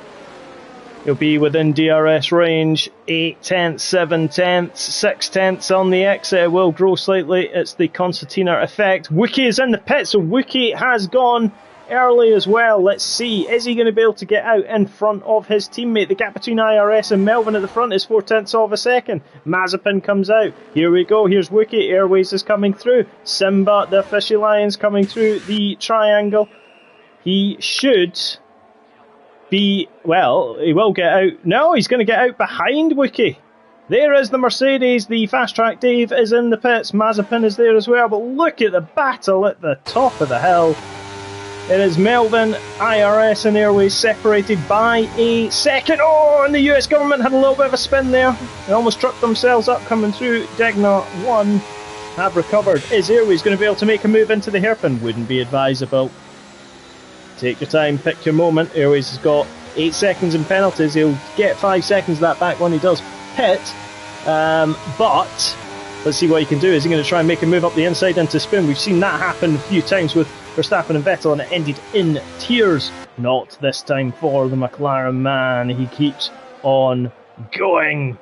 S1: He'll be within DRS range. 8 tenths, 7 tenths, 6 tenths on the exit. It will grow slightly. It's the concertina effect. Wookie is in the pit, so Wookie has gone early as well. Let's see, is he going to be able to get out in front of his teammate? The gap between IRS and Melvin at the front is 4 tenths of a second. Mazepin comes out. Here we go. Here's Wookie. Airways is coming through. Simba, the Fishy Lion's coming through the triangle. He should well, he will get out. No, he's going to get out behind Wookie. There is the Mercedes. The Fast Track Dave is in the pits. Mazepin is there as well. But look at the battle at the top of the hill. It is Melvin, IRS and Airways separated by a second. Oh, and the US government had a little bit of a spin there. They almost trucked themselves up coming through. Degna 1 have recovered. Is Airways going to be able to make a move into the hairpin? Wouldn't be advisable. Take your time, pick your moment. Airways has got 8 seconds in penalties. He'll get 5 seconds of that back when he does pit. But let's see what he can do. Is he going to try and make a move up the inside into spin? We've seen that happen a few times with Verstappen and Vettel, and it ended in tears. Not this time for the McLaren man. He keeps on going.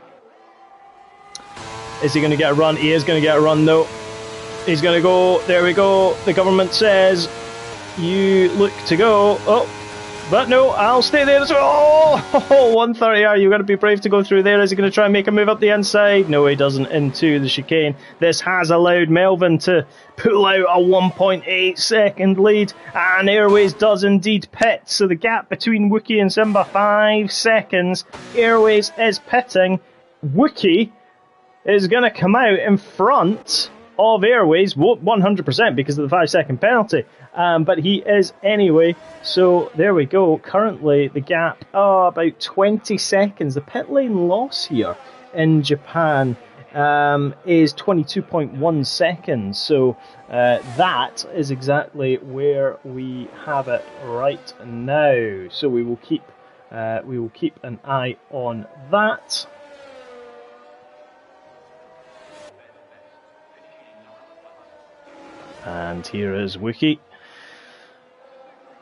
S1: Is he going to get a run? He is going to get a run though. He's going to go. There we go. The government says you look to go. Oh, but no, I'll stay there. Oh, 130R. You've got to be brave to go through there. Is he going to try and make a move up the inside? No, he doesn't. Into the chicane. This has allowed Melvin to pull out a 1.8 second lead, and Airways does indeed pit. So the gap between Wookie and Simba, 5 seconds. Airways is pitting. Wookie is going to come out in front of Airways, 100% because of the 5 second penalty. But he is anyway. So there we go. Currently the gap, about 20 seconds. The pit lane loss here in Japan is 22.1 seconds. So that is exactly where we have it right now. So we will keep an eye on that. And here is Wookie.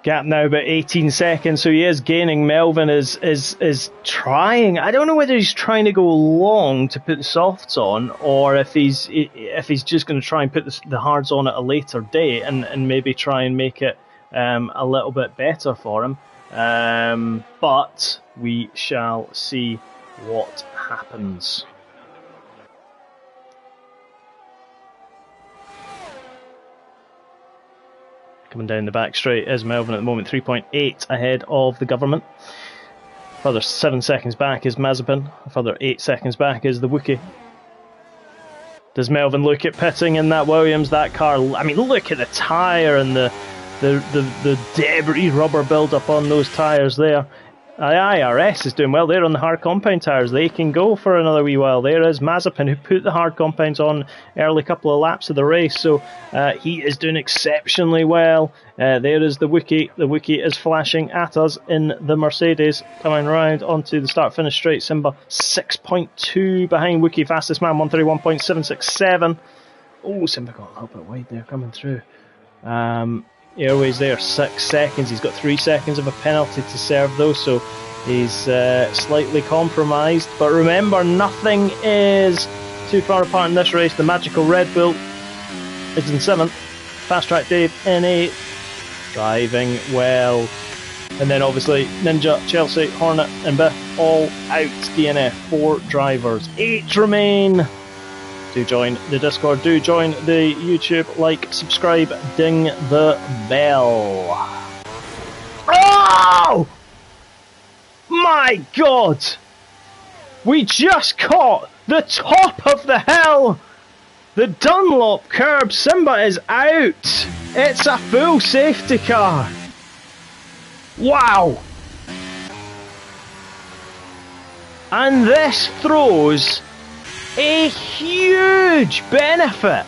S1: Gap now about 18 seconds, so he is gaining. Melvin is trying. I don't know whether he's trying to go long to put the softs on, or if he's just going to try and put the hards on at a later date and maybe try and make it a little bit better for him. But we shall see what happens. Coming down the back straight is Melvin at the moment, 3.8 ahead of the government. Further 7 seconds back is Mazepin. Further 8 seconds back is the Wookie. Does Melvin look at pitting in that Williams? That car, I mean, look at the tyre and the debris rubber build-up on those tyres there. The IRS is doing well there on the hard compound tyres. They can go for another wee while. There is Mazepin, who put the hard compounds on early couple of laps of the race, so he is doing exceptionally well. There is the Wookie. The Wookie is flashing at us in the Mercedes, coming round onto the start-finish straight. Simba 6.2 behind Wookie, fastest man 131.767. Oh, Simba got a little bit wide there coming through. Airways there, 6 seconds. He's got 3 seconds of a penalty to serve though, so he's slightly compromised. But remember, nothing is too far apart in this race. The magical Red Bull is in 7th. Fast Track Dave in 8th. Driving well. And then obviously Ninja, Chelsea, Hornet and Biff all out. DNF, 4 drivers. 8 remain. Do join the Discord, do join the YouTube, like, subscribe, ding the bell. Oh! My God! We just caught the top of the hill! The Dunlop curb, Simba is out! It's a full safety car! Wow! And this throws a huge benefit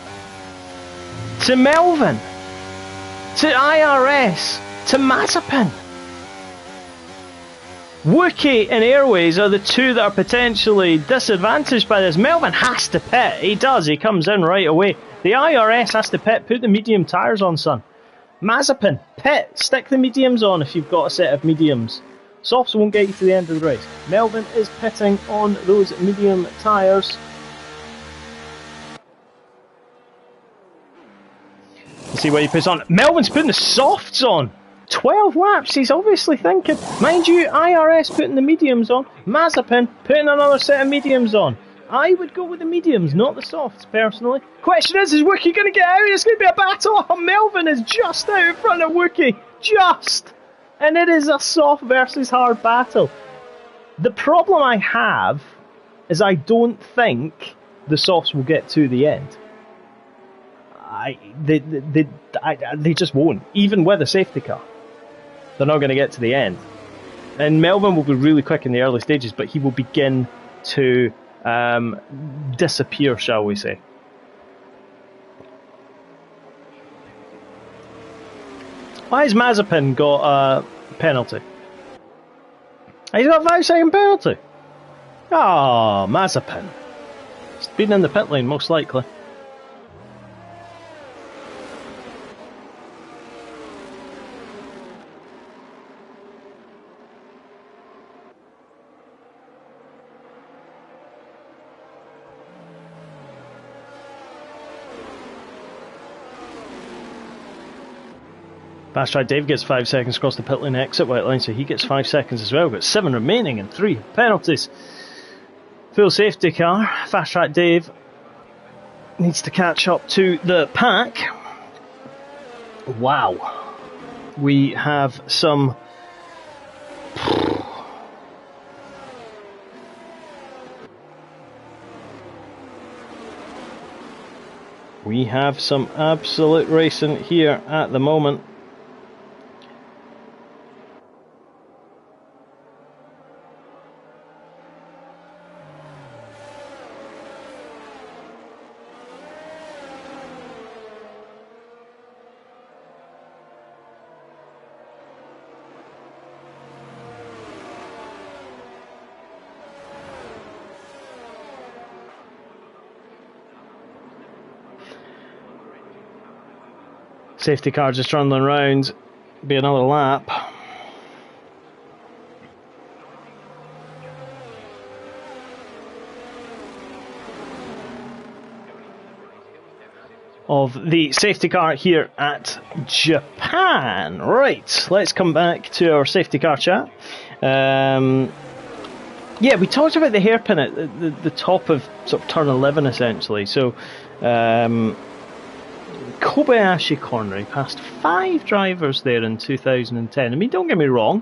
S1: to Melvin, to IRS, to Mazepin. Wookie and Airways are the two that are potentially disadvantaged by this. Melvin has to pit. He does. He comes in right away. The IRS has to pit. Put the medium tyres on, son. Mazepin, pit. Stick the mediums on if you've got a set of mediums. Softs won't get you to the end of the race. Melvin is pitting on those medium tyres. See what he puts on. Melvin's putting the softs on. 12 laps, he's obviously thinking. Mind you, IRS putting the mediums on. Mazepin putting another set of mediums on. I would go with the mediums, not the softs, personally. Question is Wookie going to get out? It's going to be a battle. Oh, Melvin is just out in front of Wookie. Just. And it is a soft versus hard battle. The problem I have is I don't think the softs will get to the end. They just won't. Even with a safety car, they're not going to get to the end. And Melvin will be really quick in the early stages, but he will begin to disappear, shall we say. Why has Mazepin got a penalty? He's got a 5-second penalty. Oh, Mazepin. He's been in the pit lane, most likely. Fast Track Dave gets 5 seconds across the pit lane exit white line, so he gets 5 seconds as well. Got 7 remaining and 3 penalties. Full safety car. Fast Track Dave needs to catch up to the pack. Wow. We have some... We have some absolute racing here at the moment. Safety car just trundling around. Be another lap. Of the safety car here at Japan. Right, let's come back to our safety car chat. Yeah, we talked about the hairpin at the top of sort of turn 11 essentially. So, Kobayashi corner, he passed 5 drivers there in 2010. I mean, don't get me wrong,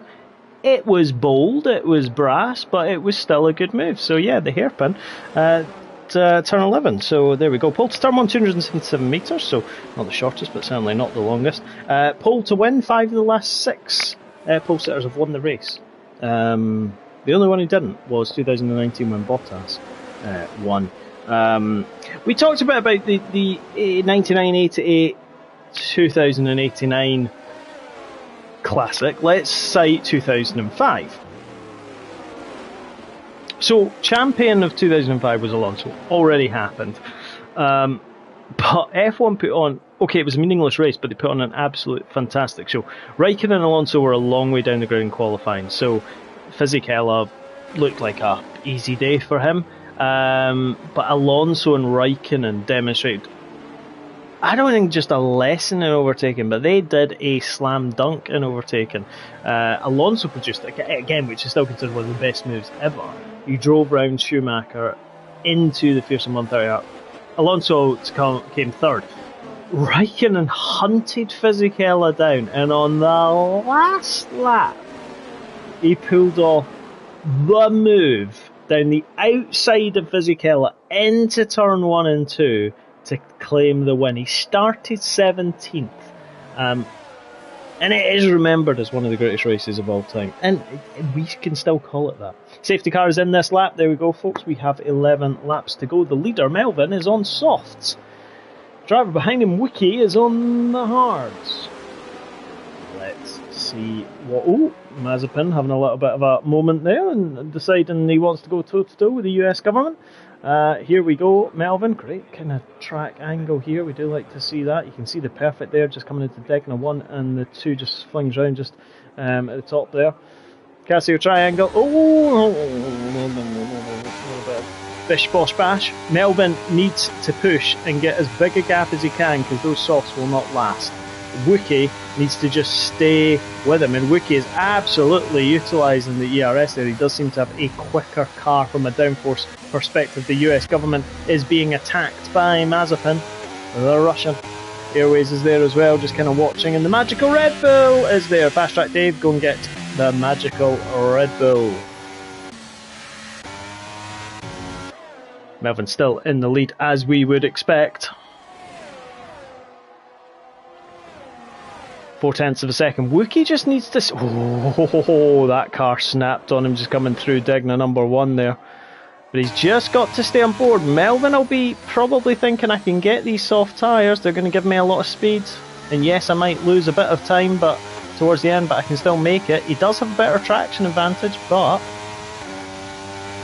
S1: it was bold, it was brass, but it was still a good move. So yeah, the hairpin at turn 11. So there we go. Pole to turn 1, 277 metres, so not the shortest, but certainly not the longest. Pole to win, 5 of the last 6 pole sitters have won the race. The only one who didn't was 2019 when Bottas won. We talked about the 99-88 2089 classic. Let's cite 2005. So, champion of 2005 was Alonso. Already happened. But F1 put on... Okay, it was a meaningless race, but they put on an absolute fantastic show. Raikkonen and Alonso were a long way down the ground qualifying, so Fisichella looked like a easy day for him. But Alonso and Raikkonen demonstrated, I don't think just a lesson in overtaking, but they did a slam dunk in overtaking. Alonso produced, again, which is still considered one of the best moves ever. He drove round Schumacher into the fearsome 130. Alonso came third. Raikkonen hunted Fisichella down, and on the last lap, he pulled off the move down the outside of Fisichella into turn 1 and 2 to claim the win. He started 17th, and it is remembered as one of the greatest races of all time, and we can still call it that. Safety car is in this lap. There we go, folks. We have 11 laps to go. The leader, Melvin, is on softs. Driver behind him, Wiki, is on the hards. Let's see what... Oh, Mazepin having a little bit of a moment there and deciding he wants to go toe-to-toe with the US government. Here we go, Melvin. Great kind of track angle here. We do like to see that. You can see the perfect there just coming into deck, and a 1 and the 2 just flings round just at the top there. Casio triangle. Oh, a little bit of bish bosh bash. Melvin needs to push and get as big a gap as he can, because those softs will not last. Wookie needs to just stay with him, and Wookie is absolutely utilising the ERS there. He does seem to have a quicker car from a downforce perspective. The US government is being attacked by Mazepin, the Russian. Airways is there as well, just kind of watching, and the magical Red Bull is there. Fast Track Dave, go and get the magical Red Bull. Melvin still in the lead, as we would expect. 0.4 of a second. Wookie just needs to... Oh, that car snapped on him just coming through Digna number 1 there. But he's just got to stay on board. Melvin will be probably thinking, I can get these soft tyres. They're going to give me a lot of speed. And yes, I might lose a bit of time but towards the end, but I can still make it. He does have a better traction advantage, but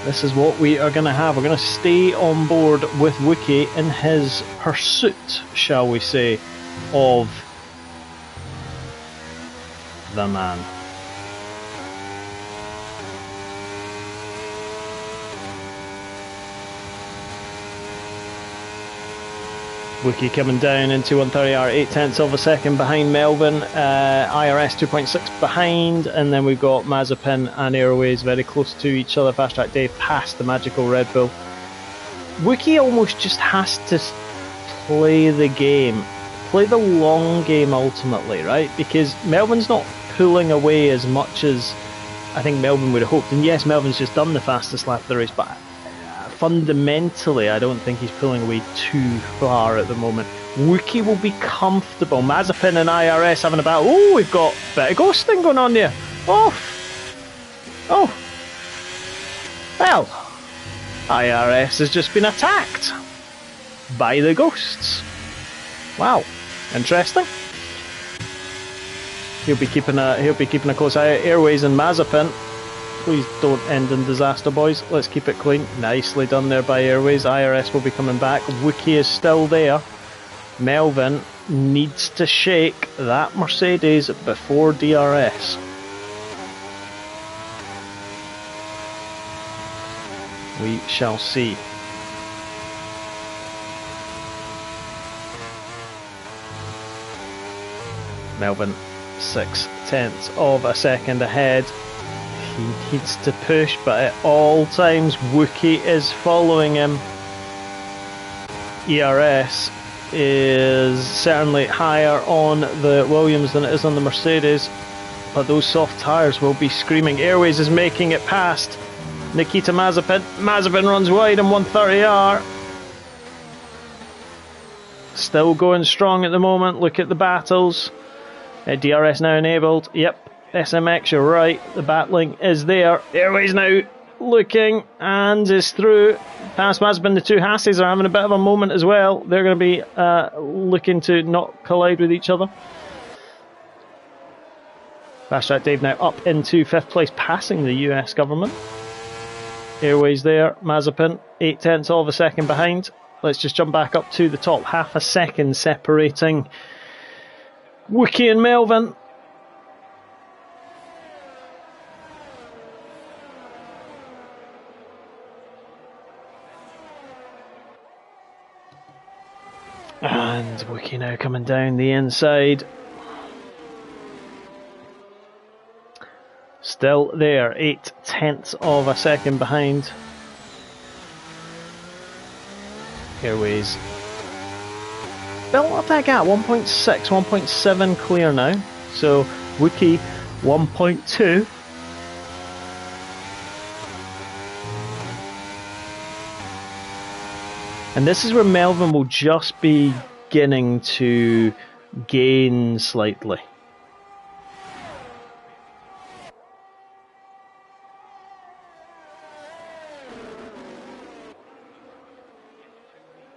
S1: this is what we are going to have. We're going to stay on board with Wookie in his pursuit, shall we say, of the man. Wookie coming down into 130R, 0.8 of a second behind Melvin. IRS 2.6 behind, and then we've got Mazepin and Airways very close to each other. Fast Track Dave past the magical Red Bull. Wookie almost just has to play the game, play the long game ultimately, right? Because Melvin's not pulling away as much as I think Melvin would have hoped. And yes, Melvin's just done the fastest lap of the race, but fundamentally, I don't think he's pulling away too far at the moment. Wookie will be comfortable. Mazepin and IRS having a battle. Oh, we've got a bit of ghosting going on there. Oh. Well, IRS has just been attacked by the ghosts. Wow, interesting. He'll be keeping a close eye. Airways and Mazepin. Please don't end in disaster, boys. Let's keep it clean. Nicely done there by Airways. IRS will be coming back. Wookie is still there. Melvin needs to shake that Mercedes before DRS. We shall see. Melvin 0.6 of a second ahead. He needs to push, but at all times Wookie is following him. ERS is certainly higher on the Williams than it is on the Mercedes, but those soft tyres will be screaming. Airways is making it past Nikita Mazepin. Mazepin runs wide on 130R. Still going strong at the moment. Look at the battles. DRS now enabled. Yep. SMX, you're right, the battling is there. Airways now looking and is through. Past Mazepin, the two Hasses are having a bit of a moment as well. They're going to be looking to not collide with each other. Fast Track Dave now up into 5th place, passing the US government. Airways there, Mazepin 0.8 of a second behind. Let's just jump back up to the top, half a second separating Wookie and Melvin. And Wookie now coming down the inside. Still there, 0.8 of a second behind. Airways built up that gap, 1.6, 1.7 clear now. So Wookie 1.2. And this is where Melvin will just be beginning to gain slightly.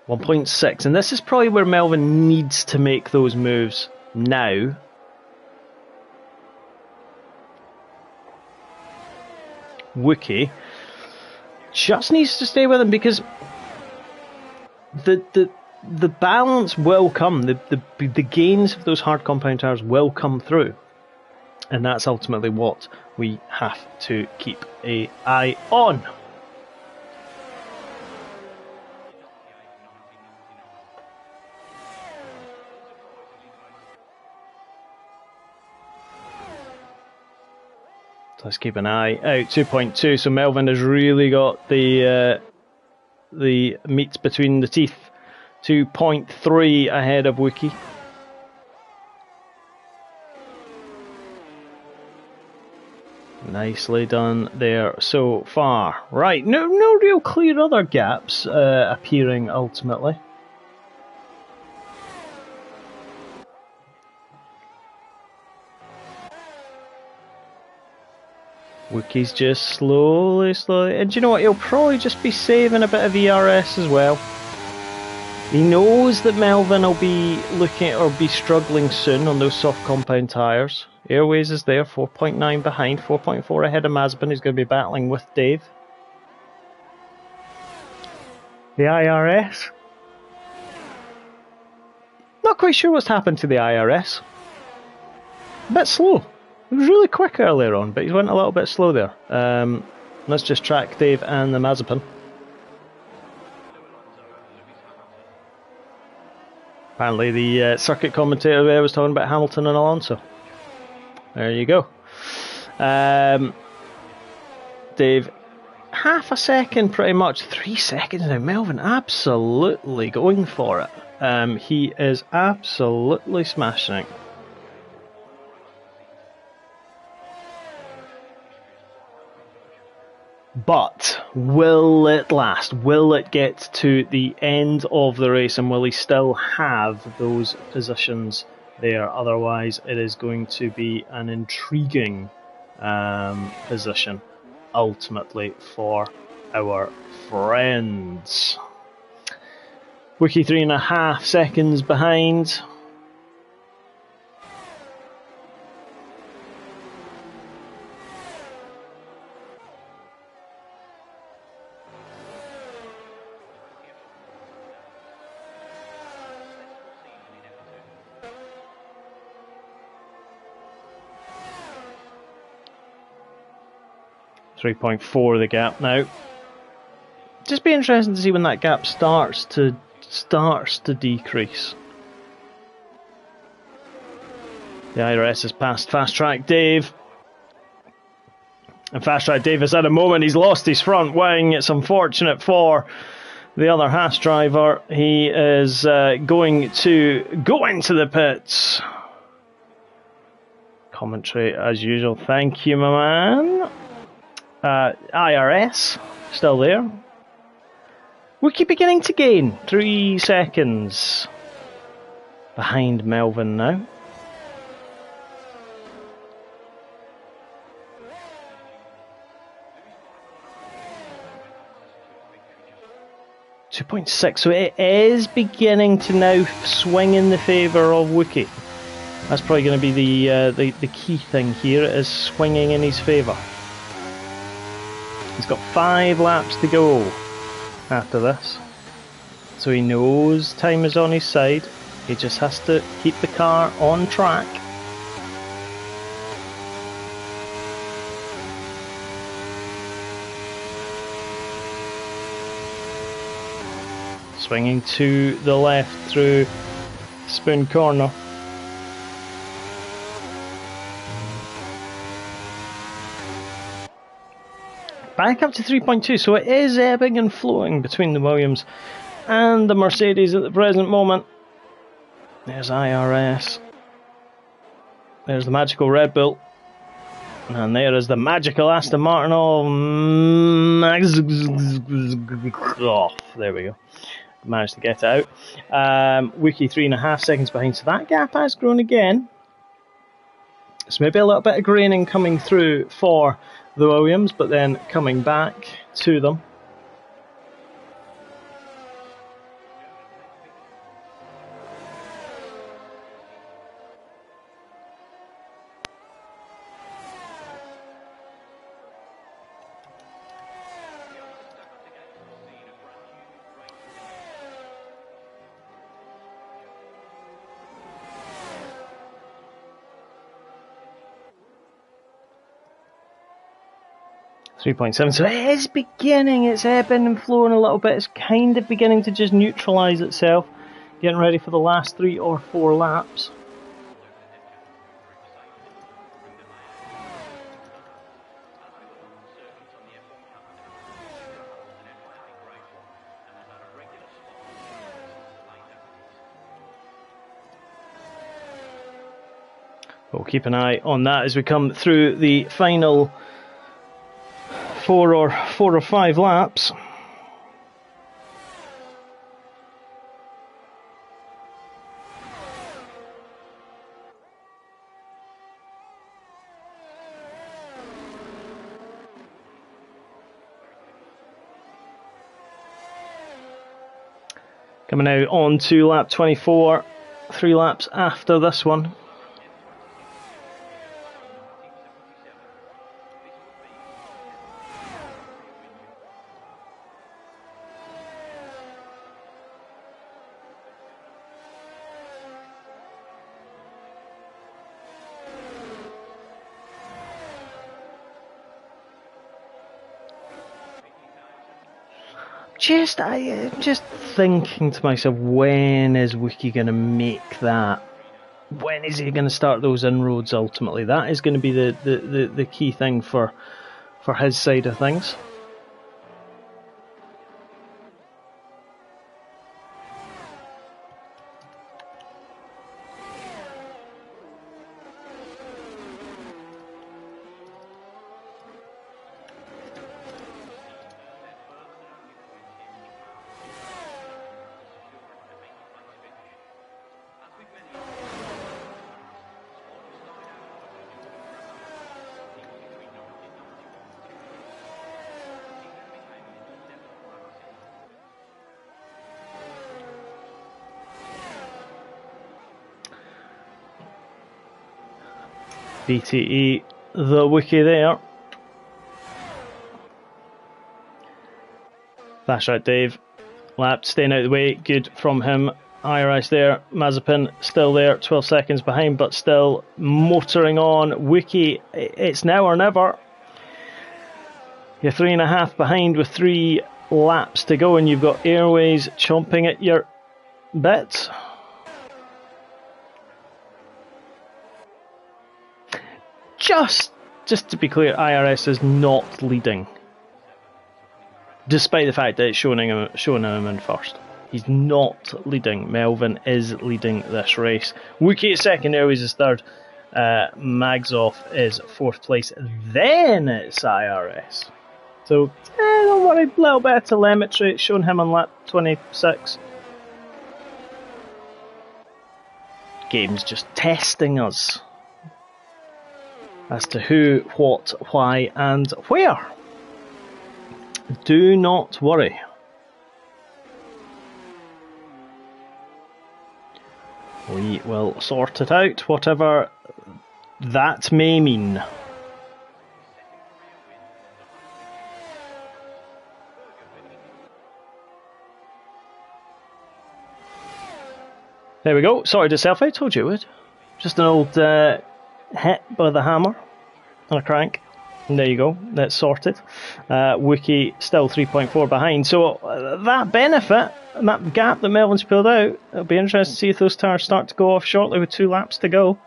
S1: .6, and this is probably where Melvin needs to make those moves now. Wookie just needs to stay with him because the balance will come. The gains of those hard compound tires will come through, and that's ultimately what we have to keep an eye on. Let's keep an eye out. 2.2. So Melvin has really got the meat between the teeth. 2.3 ahead of Wookie. Nicely done there so far. Right, no real clear other gaps appearing ultimately. Wookie's just slowly, and do you know what, he'll probably just be saving a bit of ERS as well. He knows that Melvin will be looking or be struggling soon on those soft compound tyres. Airways is there, 4.9 behind, 4.4 ahead of Mazepin, who's going to be battling with Dave. The IRS. Not quite sure what's happened to the IRS. A bit slow. It was really quick earlier on, but he went a little bit slow there. Let's just track Dave and the Mazepin. Apparently the circuit commentator there was talking about Hamilton and Alonso. There you go. Dave, half a second pretty much. 3 seconds now. Melvin absolutely going for it. He is absolutely smashing it. But will it last? Will it get to the end of the race, and will he still have those positions there? Otherwise, it is going to be an intriguing position ultimately for our friends. Wookie 3.5 seconds behind. 3.4 the gap now. Just be interesting to see when that gap starts to decrease. The IRS has passed Fast Track Dave. And Fast Track Dave has had a moment. He's lost his front wing. It's unfortunate for the other Haas driver. He is going to go into the pits. Commentary as usual. Thank you, my man. IRS still there. Wookie beginning to gain 3 seconds behind Melvin now. .6, so it is beginning to now swing in the favour of Wookie. That's probably going to be the key thing here, is swinging in his favour. He's got 5 laps to go after this, so he knows time is on his side. He just has to keep the car on track. Swinging to the left through Spoon Corner. Back up to 3.2, so it is ebbing and flowing between the Williams and the Mercedes at the present moment. There's IRS. There's the magical Red Bull. And there is the magical Aston Martin. Oh, there we go. Managed to get out. Wookie 3.5 seconds behind, so that gap has grown again. So maybe a little bit of graining coming through for the Williams, but then coming back to them. .7, so it is beginning, it's ebbing and flowing a little bit, it's kind of beginning to just neutralise itself, getting ready for the last 3 or 4 laps. We'll keep an eye on that as we come through the final 4 or 5 laps. Coming out on to lap 24, 3 laps after this one. I'm just thinking to myself, when is Wookie going to make that? When is he going to start those inroads ultimately? That is going to be the key thing for his side of things. BTE, the Wookie there. Flash out Dave. Lap staying out of the way, good from him. IRS there, Mazepin still there, 12 seconds behind, but still motoring on. Wookie, it's now or never. You're 3.5 behind with 3 laps to go, and you've got Airways chomping at your bit. Just to be clear, IRS is not leading, despite the fact that it's showing him in first. He's not leading. Melvin is leading this race. Wookie is second, Airways is third. Magzoff is 4th place. Then it's IRS. So, don't worry, a little bit of telemetry. It's showing him on lap 26. Game's just testing us as to who, what, why, and where. Do not worry. We will sort it out, whatever that may mean. There we go, sorted itself out, told you it would. Just an old hit by the hammer and a crank. And there you go, that's sorted. Wookie still 3.4 behind. So that benefit, and that gap that Melvin's pulled out, it'll be interesting to see if those tires start to go off shortly with 2 laps to go.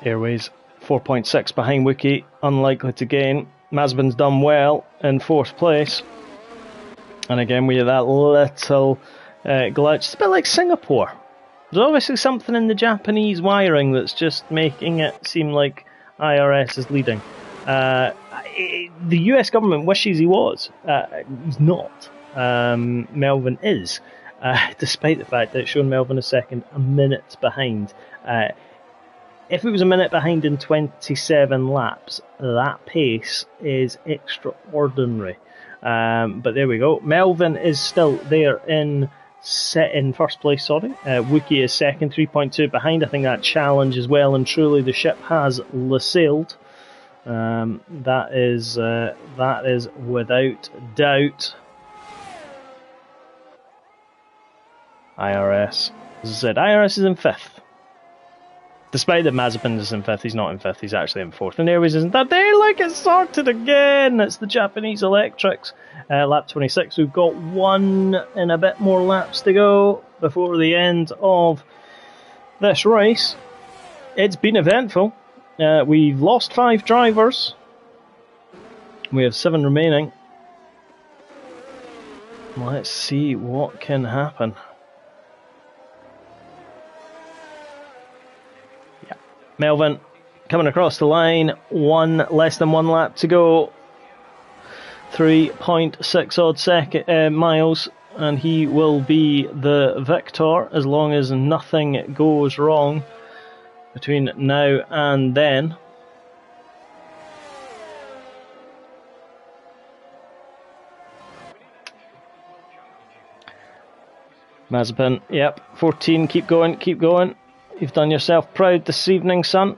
S1: Airways 4.6 behind Wookie, unlikely to gain. Mazepin's done well in 4th place. And again, we have that little glitch. It's a bit like Singapore. There's obviously something in the Japanese wiring that's just making it seem like IRS is leading. The US government wishes he was. He's not. Melvin is. Despite the fact that it's shown Melvin is second, a minute behind. If it was a minute behind in 27 laps, that pace is extraordinary. But there we go. Melvin is still there in first place. Wookie is second, 3.2 behind. I think that challenge is well and truly the ship has sailed. That is without doubt. IRS. As I said, IRS is in 5th. Despite that Mazepin is in 5th, he's not in 5th, he's actually in 4th. And Airways isn't that day, like it's sorted again! It's the Japanese electrics. Lap 26, we've got 1 and a bit more laps to go before the end of this race. It's been eventful. We've lost 5 drivers. We have 7 remaining. Let's see what can happen. Melvin coming across the line, less than 1 lap to go. 3.6 odd miles, and he will be the victor as long as nothing goes wrong between now and then. Mazepin, yep, 14, keep going, keep going. You've done yourself proud this evening, son.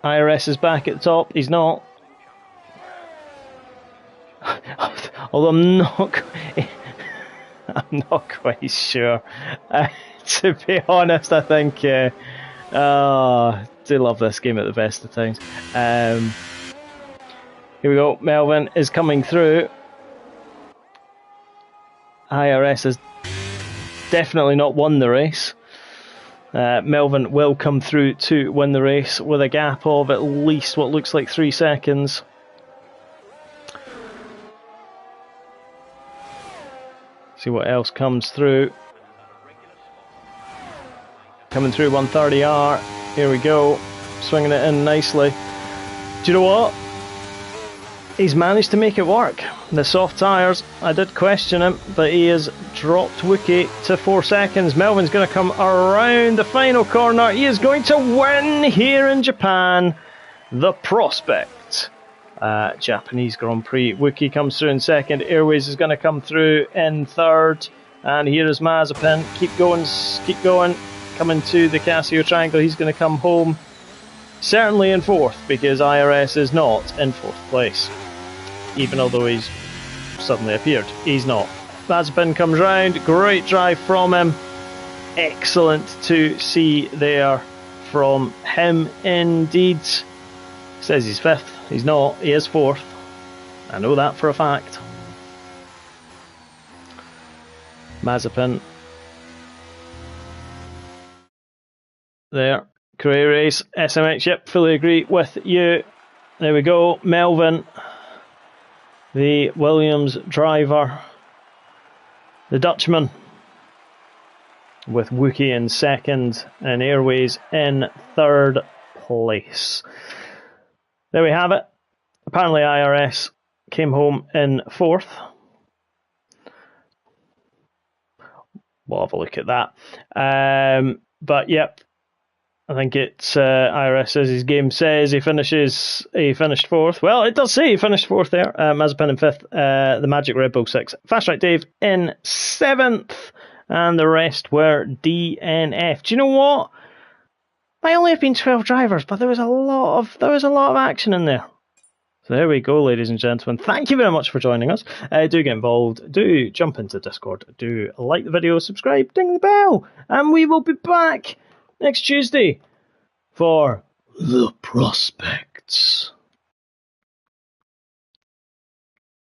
S1: IRS is back at the top, he's not. Although I'm not quite sure. To be honest, I think I do love this game at the best of times. Here we go. Melvin is coming through. IRS has definitely not won the race. Melvin will come through to win the race with a gap of at least what looks like 3 seconds. See what else comes through. Coming through 130R. Here we go. Swinging it in nicely. Do you know what? He's managed to make it work. The soft tyres, I did question him, but he has dropped Wookie to 4 seconds. Melvin's going to come around the final corner. He is going to win here in Japan. The prospect. Japanese Grand Prix. Wookie comes through in second. Airways is going to come through in third. And here is Mazepin. Keep going, keep going. Coming to the Casio Triangle. He's going to come home. Certainly in fourth, because IRS is not in fourth place. Even although he's suddenly appeared. He's not. Mazepin comes round. Great drive from him. Excellent to see there from him indeed. Says he's fifth. He's not. He is fourth. I know that for a fact. Mazepin. There. Career race. SMX. Yep, fully agree with you. There we go. Melvin. The Williams driver. The Dutchman. With Wookie in second and Airways in third place. There we have it. Apparently IRS came home in fourth. We'll have a look at that. But yep, I think it's IRS says his game says he finished fourth. Well, it does say he finished fourth there. Mazepin in fifth. The Magic Red Bull sixth. Fast Track Dave in seventh. And the rest were DNF. Do you know what? Might only have been 12 drivers, but there was a lot of action in there. So there we go, ladies and gentlemen. Thank you very much for joining us. Do get involved. Do jump into Discord. Do like the video, subscribe, ding the bell, and we will be back next Tuesday for the prospects.